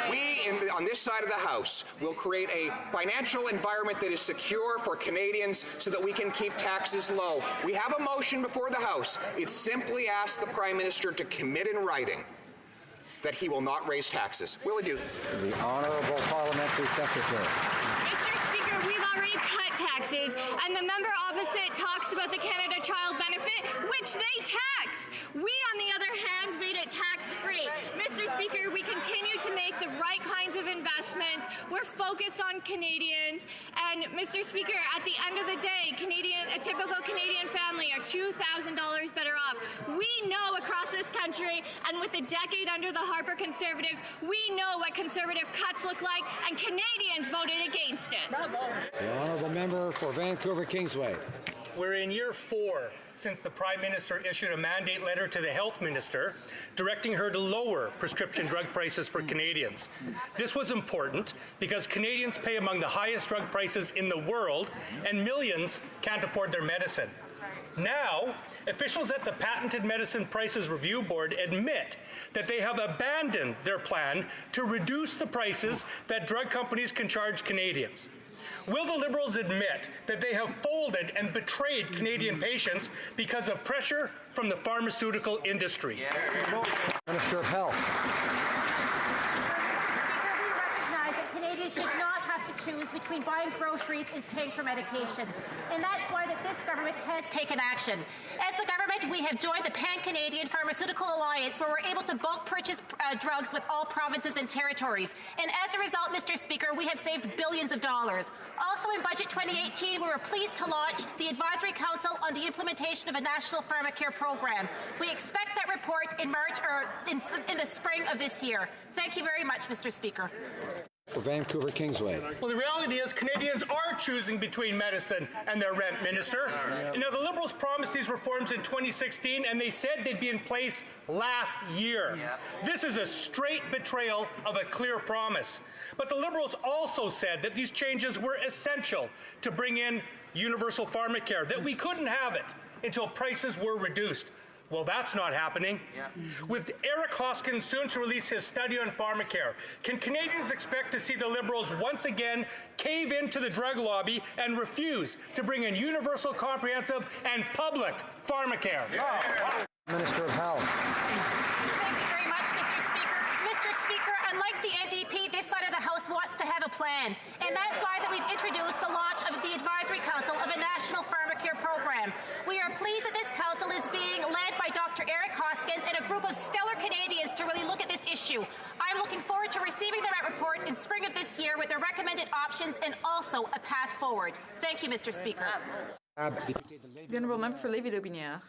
We, on this side of the House, will create a financial environment that is secure for Canadians so that we can keep taxes low. We have a motion before the House. It simply asks the Prime Minister to commit in writing that he will not raise taxes. Will he do? The Honourable Parliamentary Secretary. Mr. Speaker, we've already cut taxes, and the member opposite talks about the Canada Child Benefit, which they taxed. We, on the other hand, made it tax-free. Mr. Speaker, we continue to make the right kinds of investments. We're focused on Canadians, and Mr. Speaker, at the end of the day, a typical Canadian family are $2,000 better off. We know across this country, and with the decade under the Harper Conservatives, we know what Conservative cuts look like, and Canadians voted against it. The Honourable Member for Vancouver Kingsway. We're in year 4 since the Prime Minister issued a mandate letter to the Health Minister directing her to lower prescription drug prices for Canadians. This was important because Canadians pay among the highest drug prices in the world and millions can't afford their medicine. Now, officials at the Patented Medicine Prices Review Board admit that they have abandoned their plan to reduce the prices that drug companies can charge Canadians. Will the Liberals admit that they have folded and betrayed Canadian patients because of pressure from the pharmaceutical industry? Minister of Health. Canadians should not have to choose between buying groceries and paying for medication. And that's why this government has taken action. As the government, we have joined the Pan-Canadian Pharmaceutical Alliance, where we're able to bulk purchase drugs with all provinces and territories. And as a result, Mr. Speaker, we have saved billions of dollars. Also in Budget 2018, we were pleased to launch the Advisory Council on the implementation of a national pharmacare program. We expect that report in March or in the spring of this year. Thank you very much, Mr. Speaker. For Vancouver Kingsway. Well, the reality is Canadians are choosing between medicine and their rent, Minister. You know, the Liberals promised these reforms in 2016, and they said they'd be in place last year. This is a straight betrayal of a clear promise. But the Liberals also said that these changes were essential to bring in universal pharmacare, that we couldn't have it until prices were reduced. Well, that's not happening. With Eric Hoskins soon to release his study on pharmacare, can Canadians expect to see the Liberals once again cave into the drug lobby and refuse to bring in universal, comprehensive, and public pharmacare? Minister of Health. Thank you very much, Mr. Speaker. Mr. Speaker, unlike the NDP, this side of the House wants to have a plan. And that's why that we've introduced the launch of the Advisory Council of a national pharmacare program. We are pleased that this council is being led by Dr. Eric Hoskins and a group of stellar Canadians to really look at this issue. I'm looking forward to receiving the report in spring of this year with the recommended options and also a path forward. Thank you, Mr. Speaker. The Honourable Member for Lévis-Daubignières.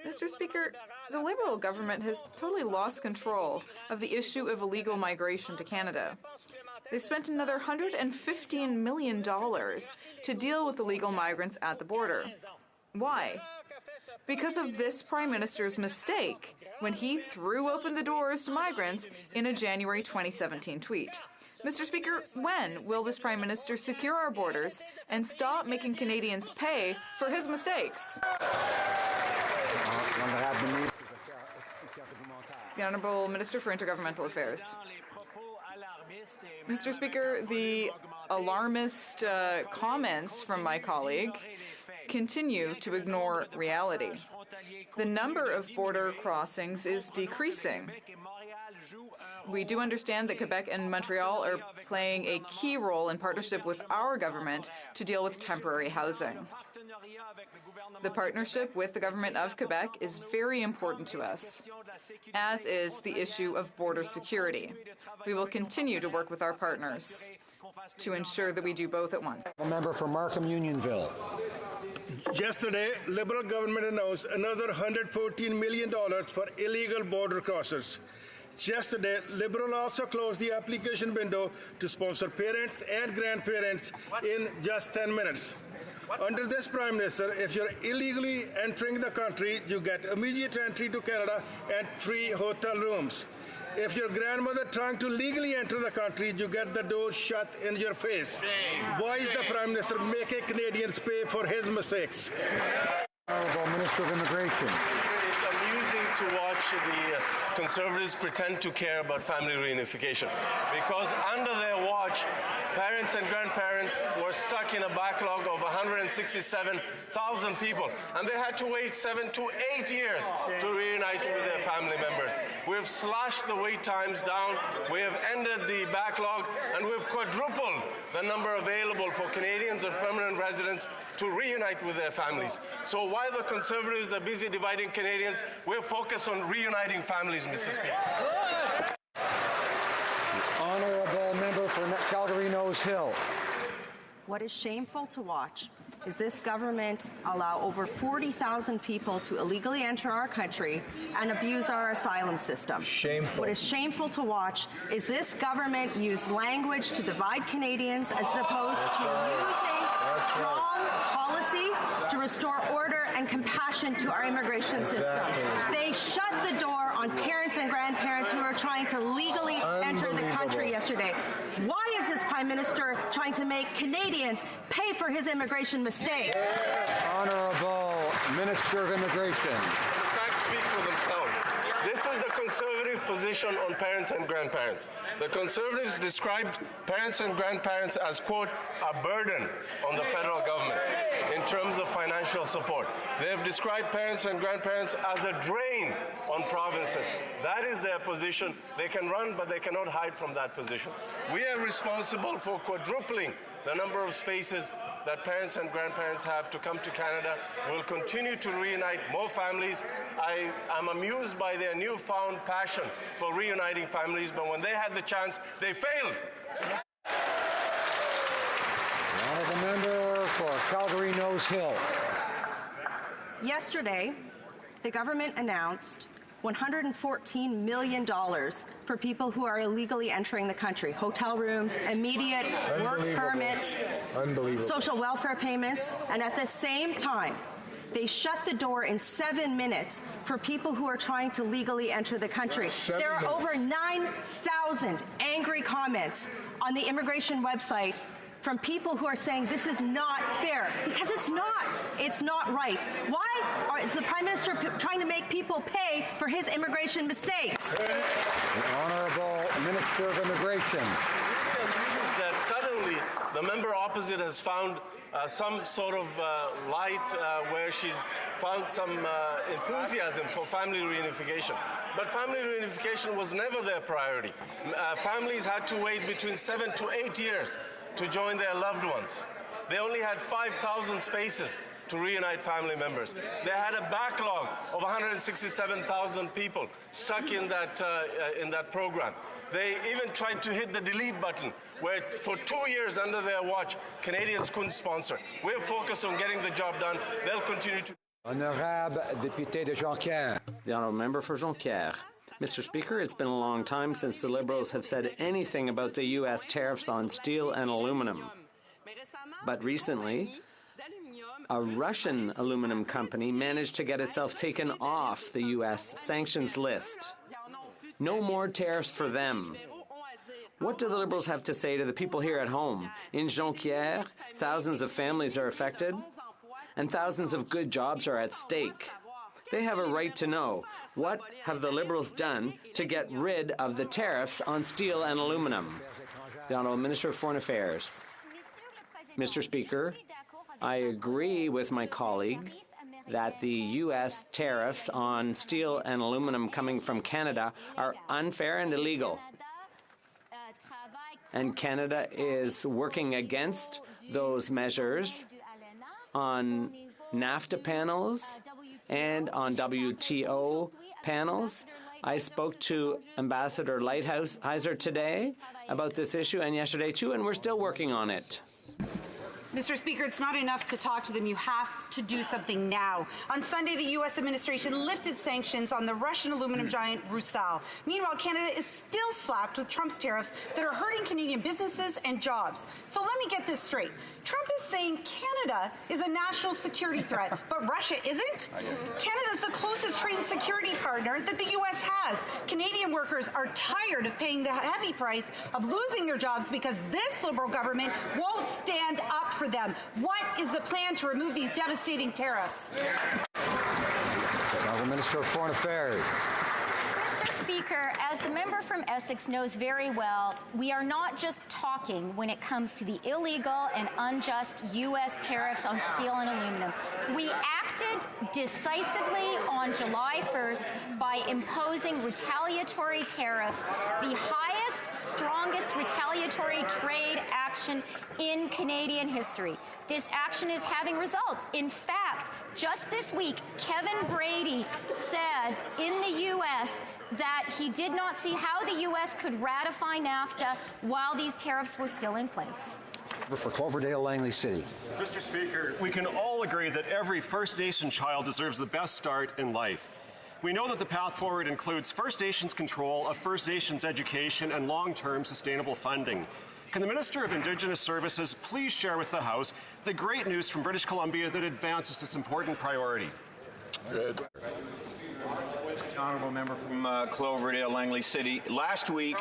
Mr. Speaker, the Liberal government has totally lost control of the issue of illegal migration to Canada. They've spent another $115 million to deal with illegal migrants at the border. Why? Because of this Prime Minister's mistake when he threw open the doors to migrants in a January 2017 tweet. Mr. Speaker, when will this Prime Minister secure our borders and stop making Canadians pay for his mistakes? The Honourable Minister for Intergovernmental Affairs. Mr. Speaker, the alarmist comments from my colleague continue to ignore reality. the number of border crossings is decreasing. We do understand that Quebec and Montreal are playing a key role in partnership with our government to deal with temporary housing. The partnership with the government of Quebec is very important to us, as is the issue of border security. We will continue to work with our partners to ensure that we do both at once. A member for Markham Unionville. Yesterday, Liberal government announced another $114 million for illegal border crossers. Yesterday, Liberal also closed the application window to sponsor parents and grandparents in just 10 minutes. Under this Prime Minister, if you're illegally entering the country, you get immediate entry to Canada and free hotel rooms. If your grandmother trying to legally enter the country, you get the door shut in your face. Why is the Prime Minister making Canadians pay for his mistakes? Honourable Minister of Immigration. It's amusing to watch the Conservatives pretend to care about family reunification, because under their watch, parents and grandparents were stuck in a backlog of 167,000 people, and they had to wait 7 to 8 years to reunite with their family members. We've slashed the wait times down, we have ended the backlog, and we've quadrupled the number available for Canadians and permanent residents to reunite with their families. So while the Conservatives are busy dividing Canadians, we're focused on reuniting families, Mr. Speaker. Honourable member for Calgary Nose Hill. What is shameful to watch is this government allow over 40,000 people to illegally enter our country and abuse our asylum system. Shameful. What is shameful to watch is this government use language to divide Canadians as opposed to using strong policy to restore order and compassion to our immigration system. They shut the door on parents and grandparents who are trying to legally enter the country yesterday. Why is this Prime Minister trying to make Canadians pay for his immigration mistakes? Honourable Minister of Immigration. The facts speak for themselves. This is the Conservative position on parents and grandparents. The Conservatives described parents and grandparents as, quote, a burden on the federal government in terms of financial support. They have described parents and grandparents as a drain on provinces. That is their position. They can run, but they cannot hide from that position. We are responsible for quadrupling the number of spaces that parents and grandparents have to come to Canada. We'll continue to reunite more families. I am amused by their newfound passion for reuniting families, but when they had the chance, they failed. Honourable member for Calgary Nose Hill. Yesterday, the government announced $114 million for people who are illegally entering the country. Hotel rooms, immediate work permits, social welfare payments, and at the same time, they shut the door in 7 minutes for people who are trying to legally enter the country. There are over 9,000 angry comments on the immigration website from people who are saying this is not fair, because it's not. It's not right. Why is the Prime Minister trying to make people pay for his immigration mistakes? The Honourable Minister of Immigration. The news that suddenly the member opposite has found some sort of light where she's found some enthusiasm for family reunification. But family reunification was never their priority. Families had to wait between 7 to 8 years to join their loved ones. They only had 5,000 spaces to reunite family members. They had a backlog of 167,000 people stuck in that program. They even tried to hit the delete button, where for 2 years under their watch, Canadians couldn't sponsor. We're focused on getting the job done. They'll continue to. Honorable député de Jonquière. The honourable member for Jonquière. Mr. Speaker, it's been a long time since the Liberals have said anything about the U.S. tariffs on steel and aluminum. But recently, a Russian aluminum company managed to get itself taken off the U.S. sanctions list. No more tariffs for them. What do the Liberals have to say to the people here at home? In Jonquière, thousands of families are affected, and thousands of good jobs are at stake. They have a right to know, what have the Liberals done to get rid of the tariffs on steel and aluminum? The Honourable Minister of Foreign Affairs. Mr. Speaker, I agree with my colleague that the U.S. tariffs on steel and aluminum coming from Canada are unfair and illegal. And Canada is working against those measures on NAFTA panels and on WTO panels. I spoke to Ambassador Lighthizer today about this issue and yesterday too, and we're still working on it. Mr. Speaker, it's not enough to talk to them. You have to do something now. On Sunday, the U.S. administration lifted sanctions on the Russian aluminum giant Rusal. Meanwhile, Canada is still slapped with Trump's tariffs that are hurting Canadian businesses and jobs. So let me get this straight. Trump is saying Canada is a national security threat, but Russia isn't? Canada is the closest trade and security partner that the U.S. has. Canadian workers are tired of paying the heavy price of losing their jobs because this Liberal government won't stand up for them. What is the plan to remove these devastating tariffs? The Honourable Minister of Foreign Affairs. Mr. Speaker, as the member from Essex knows very well, we are not just talking when it comes to the illegal and unjust U.S. tariffs on steel and aluminum. We acted decisively on July 1st by imposing retaliatory tariffs, the highest, strongest retaliatory trade action in Canadian history. This action is having results. In fact, just this week, Kevin Brady said in the U.S. that he did not see how the U.S. could ratify NAFTA while these tariffs were still in place. For Cloverdale, Langley City. Mr. Speaker, we can all agree that every First Nation child deserves the best start in life. We know that the path forward includes First Nations control of First Nations education and long-term sustainable funding. Can the Minister of Indigenous Services please share with the House the great news from British Columbia that advances this important priority? Good. The honourable member from Cloverdale, Langley City. Last week,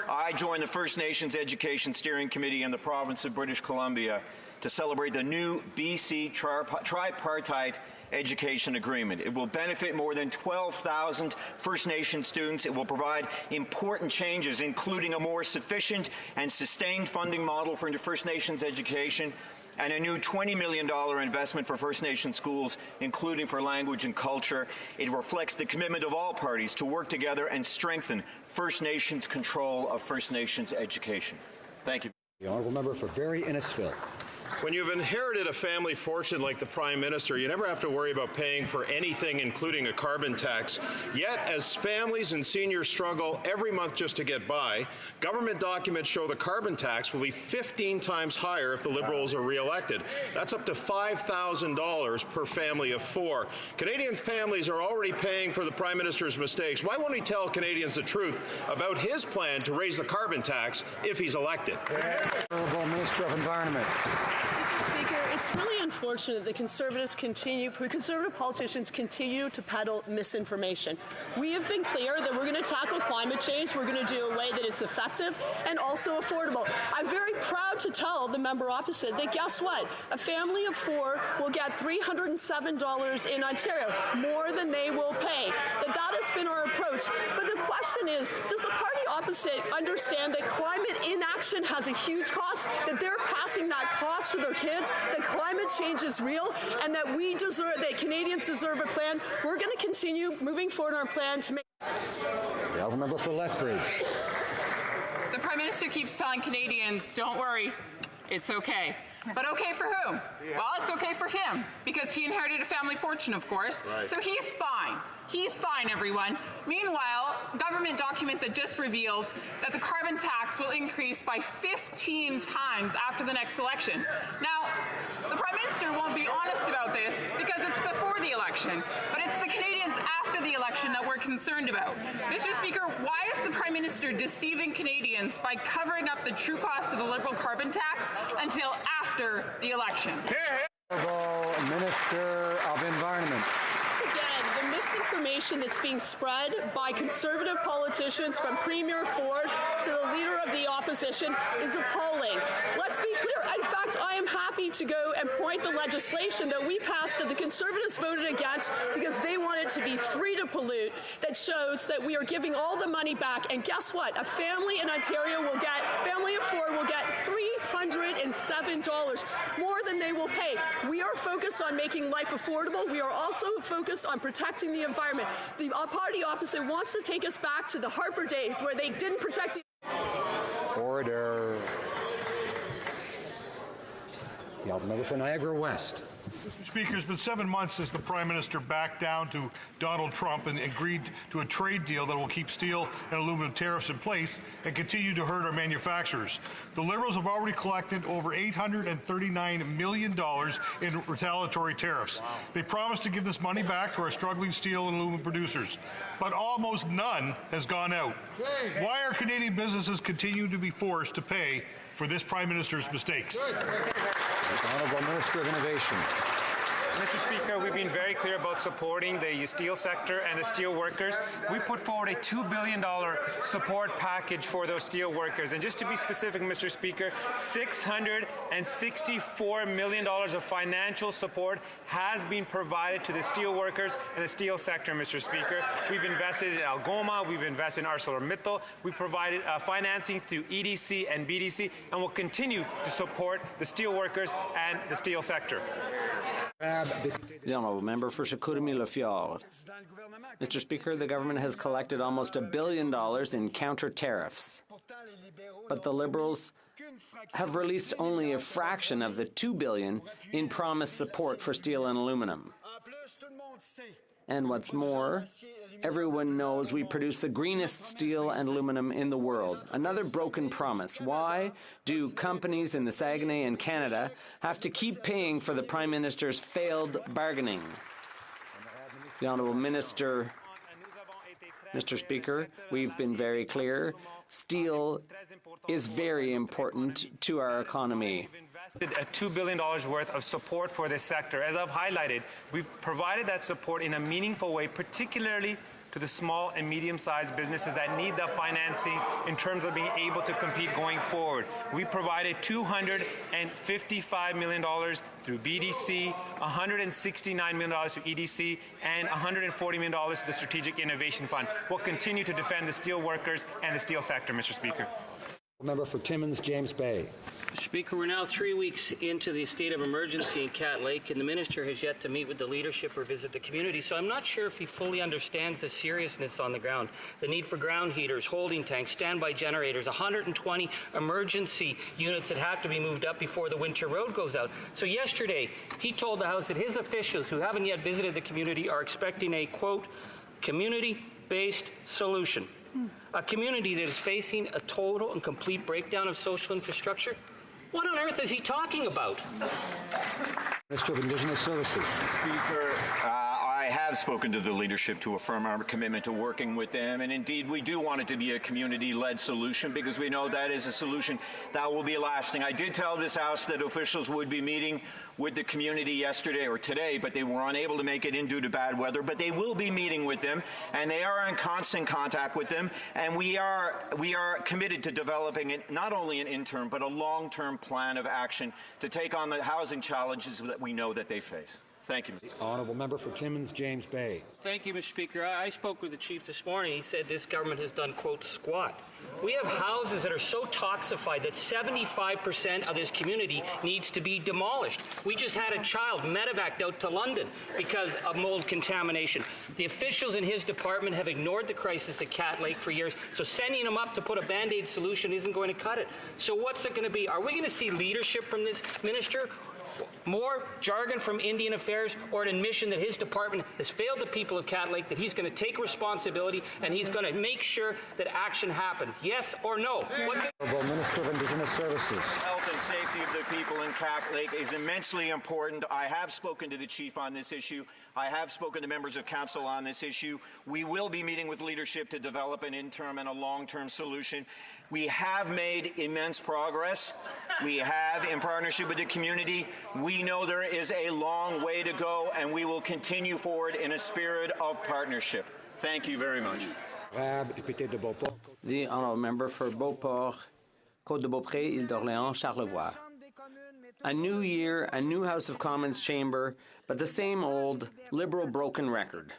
I joined the First Nations Education Steering Committee in the province of British Columbia to celebrate the new BC tripartite education agreement. It will benefit more than 12,000 First Nation students. It will provide important changes, including a more sufficient and sustained funding model for First Nations education and a new $20 million investment for First Nation schools, including for language and culture. It reflects the commitment of all parties to work together and strengthen First Nations control of First Nations education. Thank you. The honourable member for Barrie Innisfil. When you've inherited a family fortune like the Prime Minister, you never have to worry about paying for anything, including a carbon tax. Yet, as families and seniors struggle every month just to get by, government documents show the carbon tax will be 15 times higher if the Liberals are re-elected. That's up to $5,000 per family of four. Canadian families are already paying for the Prime Minister's mistakes. Why won't he tell Canadians the truth about his plan to raise the carbon tax if he's elected? Honourable Minister of Environment. Mr. Speaker, it's really unfortunate that conservative politicians continue to peddle misinformation. We have been clear that we're going to tackle climate change. We're going to do it in a way that it's effective and also affordable. I'm very proud to tell the member opposite that guess what? A family of four will get $307 in Ontario, more than they will pay. That has been our approach. But the question is, does the party opposite understand that climate inaction has a huge cost, that they're passing that cost to their kids, that climate change is real, and that that Canadians deserve a plan? We're going to continue moving forward on our plan to make. The honourable member for Lethbridge. The Prime Minister keeps telling Canadians, don't worry, it's okay. But okay for whom? Well, it's okay for him, because he inherited a family fortune, of course. Right. So he's fine. He's fine, everyone. Meanwhile, government document that just revealed that the carbon tax will increase by 15 times after the next election. Now, the Prime Minister won't be honest about this because it's before the election, but it's the Canadians after the election that we're concerned about. Mr. Speaker, why is the Prime Minister deceiving Canadians by covering up the true cost of the Liberal carbon tax until after the election? Honourable Minister of Environment. Again, the misinformation that's being spread by conservative politicians from Premier Ford to the Leader of the Opposition is appalling. Let's be clear. In fact, I am happy to go and point the legislation that we passed that the Conservatives voted against because they wanted to be free to pollute, that shows that we are giving all the money back. And guess what? A family in Ontario family of four will get $307 $7 more than they will pay. We are focused on making life affordable. We are also focused on protecting the environment. The party opposite wants to take us back to the Harper days where they didn't protect the Order. The Alderman member for Niagara West. Mr. Speaker, it's been 7 months since the Prime Minister backed down to Donald Trump and agreed to a trade deal that will keep steel and aluminum tariffs in place and continue to hurt our manufacturers. The Liberals have already collected over $839 million in retaliatory tariffs. Wow. They promised to give this money back to our struggling steel and aluminum producers, but almost none has gone out. Why are Canadian businesses continuing to be forced to pay for this Prime Minister's mistakes? The Honourable Minister of Innovation. Mr. Speaker, we've been very clear about supporting the steel sector and the steel workers. We put forward a $2 billion support package for those steel workers. And just to be specific, Mr. Speaker, $664 million of financial support has been provided to the steel workers and the steel sector, Mr. Speaker. We've invested in Algoma, we've invested in ArcelorMittal, we've provided financing through EDC and BDC, and will continue to support the steel workers and the steel sector. The honourable member for Chicoutimi-Le-Fjord. Mr. Speaker, the government has collected almost $1 billion in counter tariffs, but the Liberals have released only a fraction of the $2 billion in promised support for steel and aluminum. And what's more, everyone knows we produce the greenest steel and aluminum in the world. Another broken promise. Why do companies in the Saguenay and Canada have to keep paying for the Prime Minister's failed bargaining? The Honourable Minister, Mr. Speaker, we've been very clear. Steel is very important to our economy. A $2 billion worth of support for this sector. As I've highlighted, we've provided that support in a meaningful way, particularly to the small and medium-sized businesses that need the financing in terms of being able to compete going forward. We provided $255 million through BDC, $169 million through EDC, and $140 million to the Strategic Innovation Fund. We'll continue to defend the steel workers and the steel sector, Mr. Speaker. Member for Timmins, James Bay. Mr. Speaker, we're now 3 weeks into the state of emergency in Cat Lake, and the minister has yet to meet with the leadership or visit the community, so I'm not sure if he fully understands the seriousness on the ground. The need for ground heaters, holding tanks, standby generators, 120 emergency units that have to be moved up before the winter road goes out. So yesterday, he told the House that his officials who haven't yet visited the community are expecting a, quote, community-based solution. A community that is facing a total and complete breakdown of social infrastructure? What on earth is he talking about? Minister of Indigenous Services. Speaker, I have spoken to the leadership to affirm our commitment to working with them, and indeed we do want it to be a community-led solution because we know that is a solution that will be lasting. I did tell this House that officials would be meeting with the community yesterday or today, but they were unable to make it in due to bad weather, but they will be meeting with them, and they are in constant contact with them, and we are committed to developing not only an interim but a long-term plan of action to take on the housing challenges that we know that they face. Thank you, Mr. Honourable Member for Timmins, James Bay. Thank you, Mr. Speaker. I spoke with the chief this morning. He said this government has done, quote, squat. We have houses that are so toxified that 75% of this community needs to be demolished. We just had a child medevaced out to London because of mold contamination. The officials in his department have ignored the crisis at Cat Lake for years, so sending him up to put a Band-Aid solution isn't going to cut it. So what's it going to be? Are we going to see leadership from this minister? More jargon from Indian Affairs, or an admission that his department has failed the people of Cat Lake, that he's going to take responsibility and he's going to make sure that action happens? Yes or no? Honourable Minister of Indigenous Services. Health and safety of the people in Cat Lake is immensely important. I have spoken to the chief on this issue. I have spoken to members of council on this issue. We will be meeting with leadership to develop an interim and a long-term solution. We have made immense progress. We have, in partnership with the community, we know there is a long way to go, and we will continue forward in a spirit of partnership. Thank you very much. The honourable member for Beauport, Côte-de-Beaupré, Île-d'Orléans, Charlevoix. A new year, a new House of Commons chamber, but the same old Liberal broken record.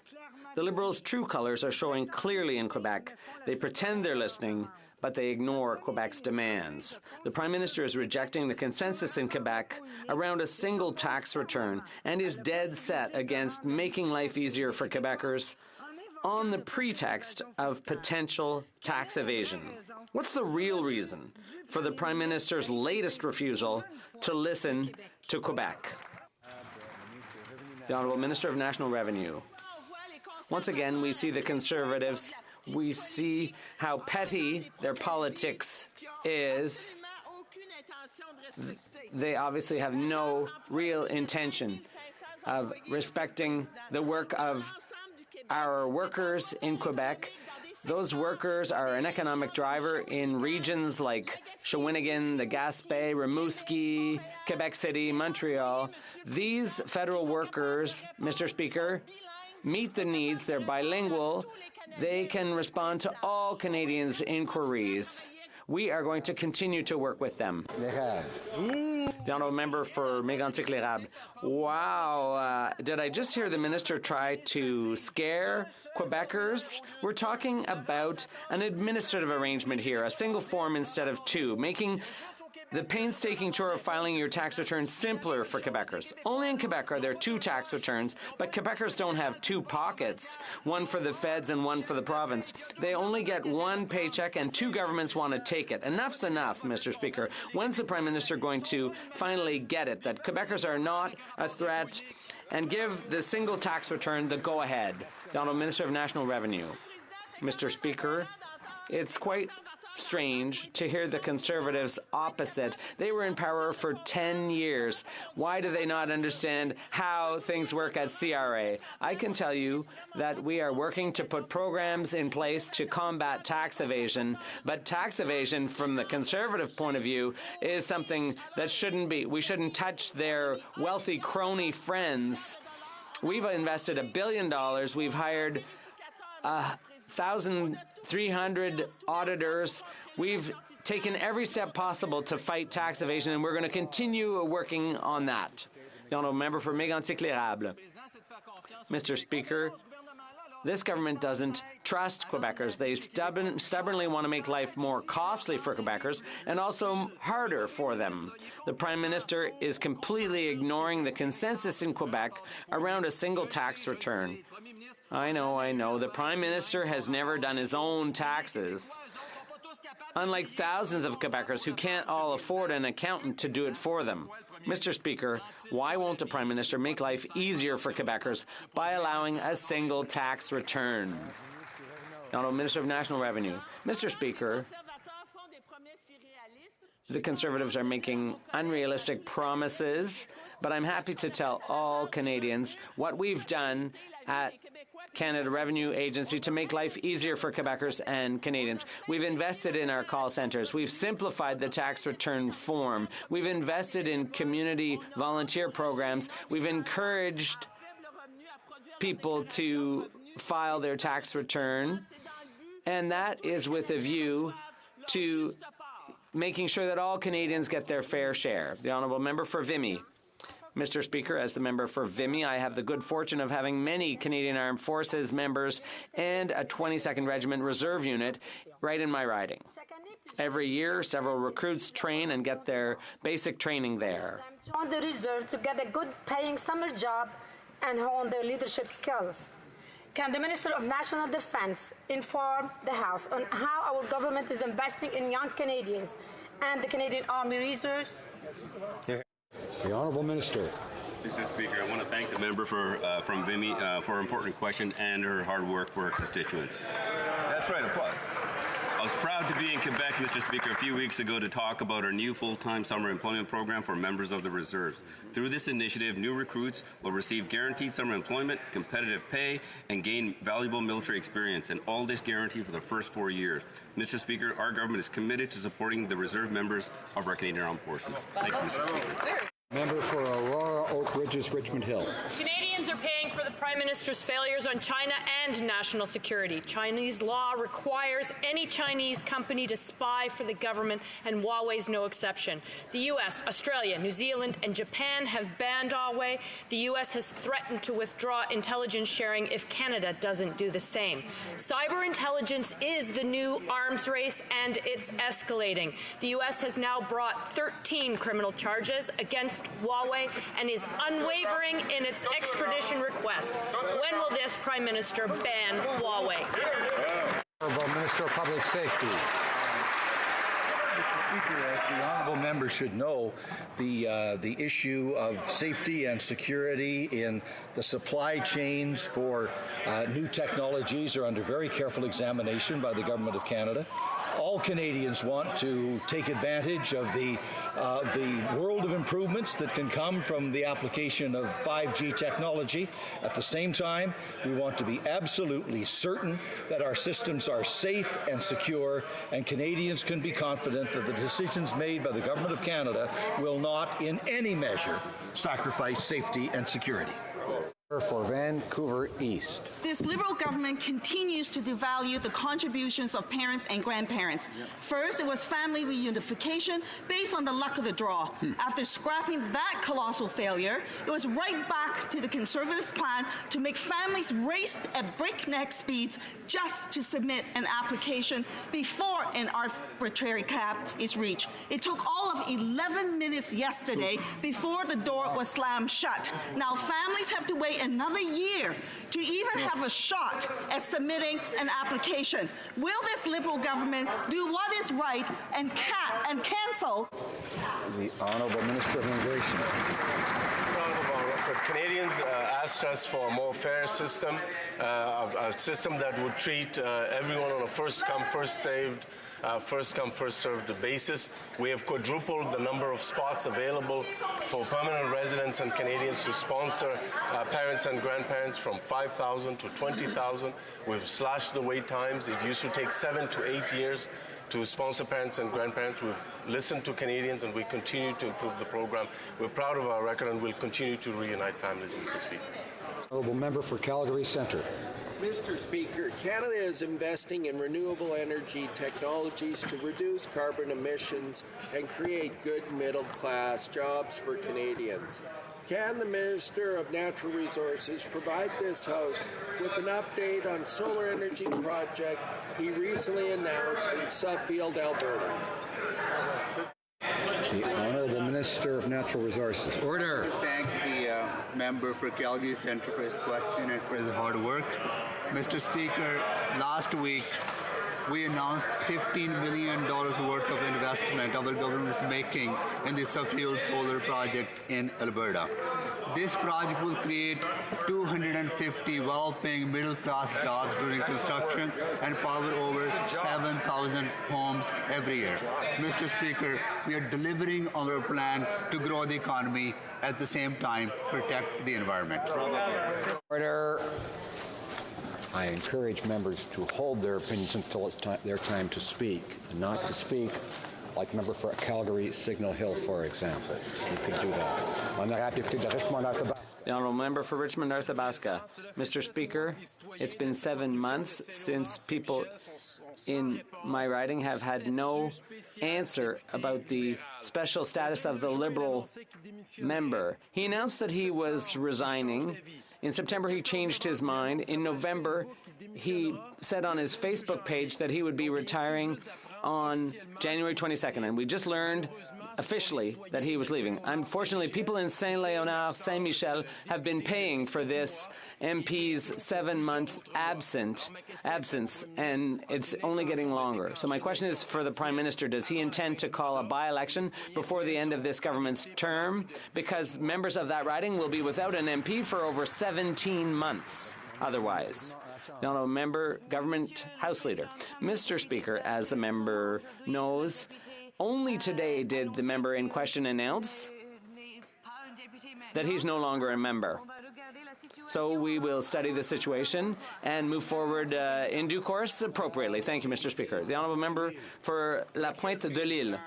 The Liberals' true colours are showing clearly in Quebec. They pretend they're listening, but they ignore Quebec's demands. The Prime Minister is rejecting the consensus in Quebec around a single tax return and is dead set against making life easier for Quebecers on the pretext of potential tax evasion. What's the real reason for the Prime Minister's latest refusal to listen to Quebec? The Honourable Minister of National Revenue. Once again, we see the Conservatives. We see how petty their politics is. They obviously have no real intention of respecting the work of our workers in Quebec. Those workers are an economic driver in regions like Shawinigan, the Gaspé, Rimouski, Quebec City, Montreal. These federal workers, Mr. Speaker, meet the needs. They're bilingual. They can respond to all Canadians' inquiries. We are going to continue to work with them. The Honourable Member for Mégantic-L'Érable. Wow, did I just hear the Minister try to scare Quebecers? We're talking about an administrative arrangement here, a single form instead of two, making the painstaking chore of filing your tax return simpler for Quebecers. Only in Quebec are there two tax returns, but Quebecers don't have two pockets, one for the feds and one for the province. They only get one paycheck and two governments want to take it. Enough's enough, Mr. Speaker. When's the Prime Minister going to finally get it that Quebecers are not a threat and give the single tax return the go-ahead? The Honourable Minister of National Revenue. Mr. Speaker, it's quite strange to hear the Conservatives opposite. They were in power for 10 years. Why do they not understand how things work at CRA? I can tell you that we are working to put programs in place to combat tax evasion, but tax evasion from the Conservative point of view is something that shouldn't be. We shouldn't touch their wealthy crony friends. We've invested $1 billion. We've hired 1,300 auditors. We've taken every step possible to fight tax evasion, and we're going to continue working on that. The Honourable Member for Mégantic-L'Érable. Mr. Speaker, this government doesn't trust Quebecers. They stubbornly want to make life more costly for Quebecers and also harder for them. The Prime Minister is completely ignoring the consensus in Quebec around a single tax return. I know. The Prime Minister has never done his own taxes. Unlike thousands of Quebecers who can't all afford an accountant to do it for them. Mr. Speaker, why won't the Prime Minister make life easier for Quebecers by allowing a single tax return? The Honourable Minister of National Revenue. Mr. Speaker, the Conservatives are making unrealistic promises, but I'm happy to tell all Canadians what we've done at Canada Revenue Agency to make life easier for Quebecers and Canadians. We've invested in our call centres. We've simplified the tax return form. We've invested in community volunteer programs. We've encouraged people to file their tax return, and that is with a view to making sure that all Canadians get their fair share. The Honourable Member for Vimy. Mr. Speaker, as the member for Vimy, I have the good fortune of having many Canadian Armed Forces members and a 22nd Regiment Reserve unit right in my riding. Every year, several recruits train and get their basic training there. Join the reserve to get a good paying summer job and hone their leadership skills. Can the Minister of National Defence inform the House on how our government is investing in young Canadians and the Canadian Army Reserves? The Honourable Minister. Mr. Speaker, I want to thank the member from Vimy for her important question and her hard work for her constituents. That's right, applaud. I was proud to be in Quebec, Mr. Speaker, a few weeks ago to talk about our new full-time summer employment program for members of the reserves. Through this initiative, new recruits will receive guaranteed summer employment, competitive pay, and gain valuable military experience, and all this guaranteed for the first 4 years. Mr. Speaker, our government is committed to supporting the reserve members of our Canadian Armed Forces. Thank you, Mr. Speaker. Member for Aurora, Oak Ridges, Richmond Hill. Canadians are paying for the Prime Minister's failures on China and national security. Chinese law requires any Chinese company to spy for the government, and Huawei's no exception. The U.S., Australia, New Zealand, and Japan have banned Huawei. The U.S. has threatened to withdraw intelligence sharing if Canada doesn't do the same. Cyber intelligence is the new arms race, and it's escalating. The U.S. has now brought 13 criminal charges against Huawei and is unwavering in its extradition request. When will this Prime Minister ban Huawei? Honourable Minister of Public Safety. Mr. Speaker, as the honourable member should know, the issue of safety and security in the supply chains for new technologies are under very careful examination by the Government of Canada. All Canadians want to take advantage of the world of improvements that can come from the application of 5G technology. At the same time, we want to be absolutely certain that our systems are safe and secure, and Canadians can be confident that the decisions made by the Government of Canada will not in any measure sacrifice safety and security. For Vancouver East. This Liberal government continues to devalue the contributions of parents and grandparents. First, it was family reunification based on the luck of the draw. After scrapping that colossal failure, it was right back to the Conservative plan to make families race at breakneck speeds just to submit an application before an arbitrary cap is reached. It took all of 11 minutes yesterday before the door was slammed shut. Now families have to wait another year to even have a shot at submitting an application. Will this Liberal government do what is right and cancel? The Honourable Minister of Immigration. Canadians asked us for a more fair system, a system that would treat everyone on a first-come, first-served basis. We have quadrupled the number of spots available for permanent residents and Canadians to sponsor parents and grandparents from 5,000 to 20,000. We've slashed the wait times. It used to take 7 to 8 years to sponsor parents and grandparents. We've listened to Canadians and we continue to improve the program. We're proud of our record and we'll continue to reunite families, Mr. Speaker. Honourable Member for Calgary Centre. Mr. Speaker, Canada is investing in renewable energy technologies to reduce carbon emissions and create good middle-class jobs for Canadians. Can the Minister of Natural Resources provide this House with an update on solar energy project he recently announced in Suffield, Alberta? The Honourable Minister of Natural Resources. Order. I thank the member for Calgary Centre for his question and for his hard work. Mr. Speaker, last week we announced $15 million worth of investment our government is making in the Suffield solar project in Alberta. This project will create 250 well-paying middle-class jobs during construction and power over 7,000 homes every year. Mr. Speaker, we are delivering on our plan to grow the economy, at the same time protect the environment. Order. I encourage members to hold their opinions until it's their time to speak, and not to speak like member for Calgary Signal Hill, for example. You could do that. The Honourable Member for Richmond North Athabasca. Mr. Speaker, it's been 7 months since people in my riding have had no answer about the special status of the Liberal member. He announced that he was resigning. In September, he changed his mind. In November, he said on his Facebook page that he would be retiring on January 22nd, and we just learned officially that he was leaving. Unfortunately, people in Saint-Léonard, Saint-Michel have been paying for this MP's 7-month absence, and it's only getting longer. So my question is for the Prime Minister, does he intend to call a by-election before the end of this government's term? Because members of that riding will be without an MP for over 17 months otherwise. The Honourable Member, Government House Leader. Mr. Speaker, as the member knows, only today did the member in question announce that he's no longer a member. So we will study the situation and move forward in due course appropriately. Thank you, Mr. Speaker. The Honourable Member for La Pointe de l'Île.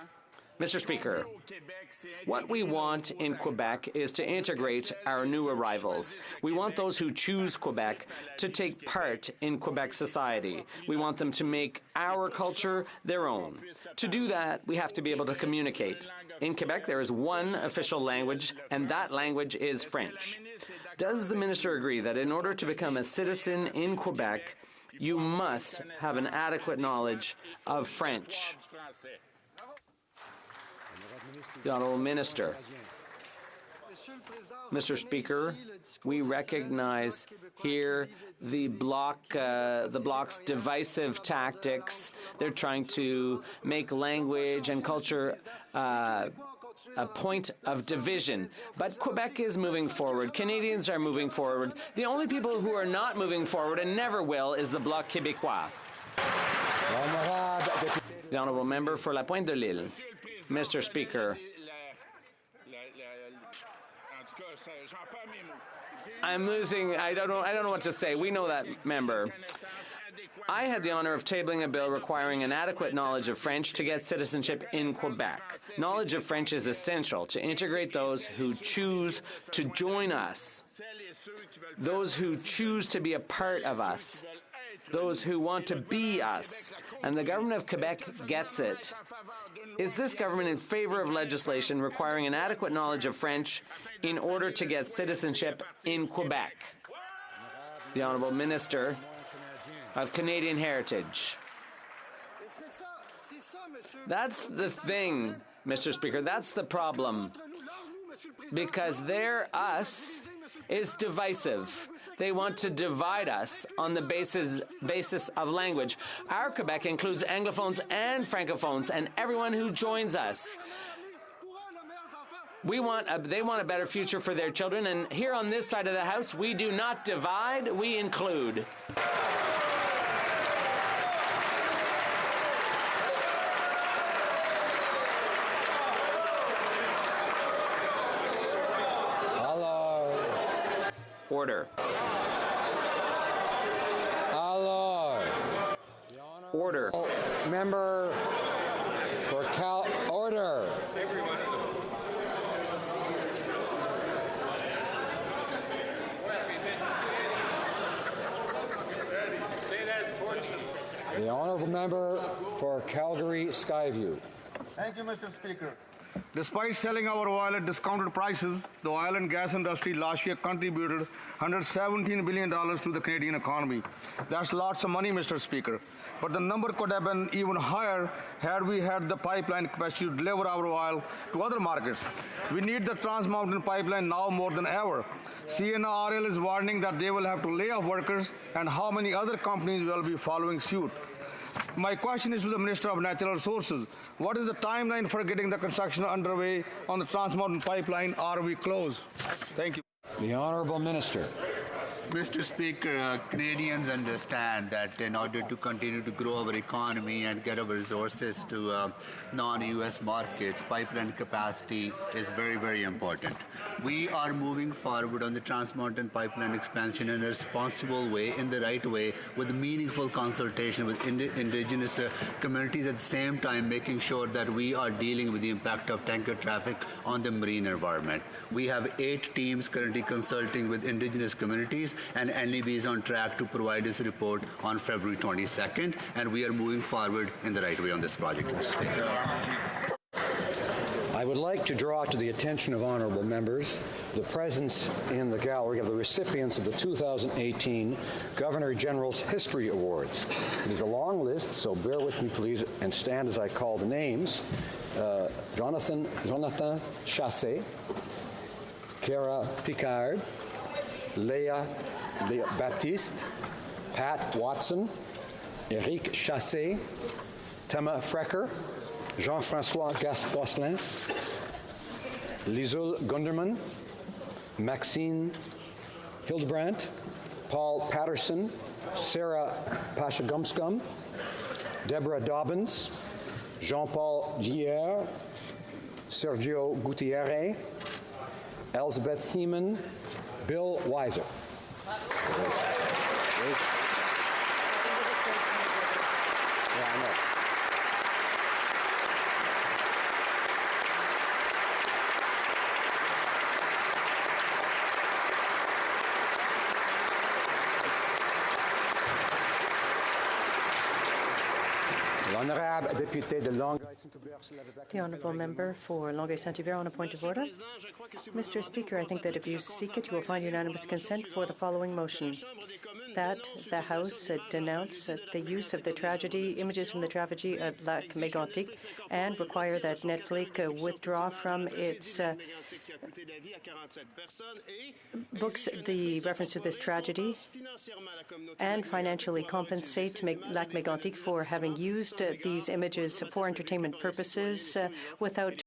Mr. Speaker, what we want in Quebec is to integrate our new arrivals. We want those who choose Quebec to take part in Quebec society. We want them to make our culture their own. To do that, we have to be able to communicate. In Quebec, there is one official language, and that language is French. Does the minister agree that in order to become a citizen in Quebec, you must have an adequate knowledge of French? The Honourable Minister. Mr. Speaker, we recognize here the Bloc's divisive tactics. They're trying to make language and culture a point of division. But Quebec is moving forward. Canadians are moving forward. The only people who are not moving forward and never will is the Bloc Québécois. The Honourable Member for La Pointe de l'Île. Mr. Speaker, I'm losing. I don't know what to say. We know that, member. I had the honor of tabling a bill requiring an adequate knowledge of French to get citizenship in Quebec. Knowledge of French is essential to integrate those who choose to join us, those who choose to be a part of us, those who want to be us. And the government of Quebec gets it. Is this government in favor of legislation requiring an adequate knowledge of French in order to get citizenship in Quebec? The Honourable Minister of Canadian Heritage. That's the thing, Mr. Speaker. That's the problem. Because their us is divisive. They want to divide us on the basis of language. Our Quebec includes Anglophones and Francophones and everyone who joins us. They want a better future for their children, and here on this side of the House, we do not divide, we include. Order. Order. Member for Order. The Honourable Member for Calgary Skyview. Thank you, Mr. Speaker. Despite selling our oil at discounted prices, the oil and gas industry last year contributed $117 billion to the Canadian economy. That's lots of money, Mr. Speaker. But the number could have been even higher had we had the pipeline capacity to deliver our oil to other markets. We need the Trans Mountain Pipeline now more than ever. CNRL is warning that they will have to lay off workers, and how many other companies will be following suit. My question is to the Minister of Natural Resources. What is the timeline for getting the construction underway on the Trans Mountain Pipeline? Are we close? Thank you. The Honourable Minister. Mr. Speaker, Canadians understand that in order to continue to grow our economy and get our resources to non-U.S. markets, pipeline capacity is very, very important. We are moving forward on the Trans Mountain Pipeline expansion in a responsible way, in the right way, with meaningful consultation with indigenous communities, at the same time making sure that we are dealing with the impact of tanker traffic on the marine environment. We have 8 teams currently consulting with indigenous communities, and NEB is on track to provide this report on February 22nd, and we are moving forward in the right way on this project, Mr. Speaker. I would like to draw to the attention of honourable members the presence in the gallery of the recipients of the 2018 Governor General's History Awards. It is a long list, so bear with me, please, and stand as I call the names. Jonathan Chassé, Kara Picard, Léa Baptiste, Pat Watson, Eric Chassé, Thomas Frecker, Jean-François Gosselin, Liesl Gunderman, Maxine Hildebrandt, Paul Patterson, Sarah Pashagumskum, Deborah Dobbins, Jean-Paul Gier, Sergio Gutierrez, Elizabeth Heeman, Bill Weiser. The honourable member for Longueuil-Saint-Hubert on a point of order. Mr. Speaker, I think that if you seek it, you will find unanimous consent for the following motion: that the House denounce the use of the tragedy, images from the tragedy of Lac Mégantic, and require that Netflix withdraw from its books the reference to this tragedy and financially compensate Lac Mégantic for having used these images for entertainment purposes without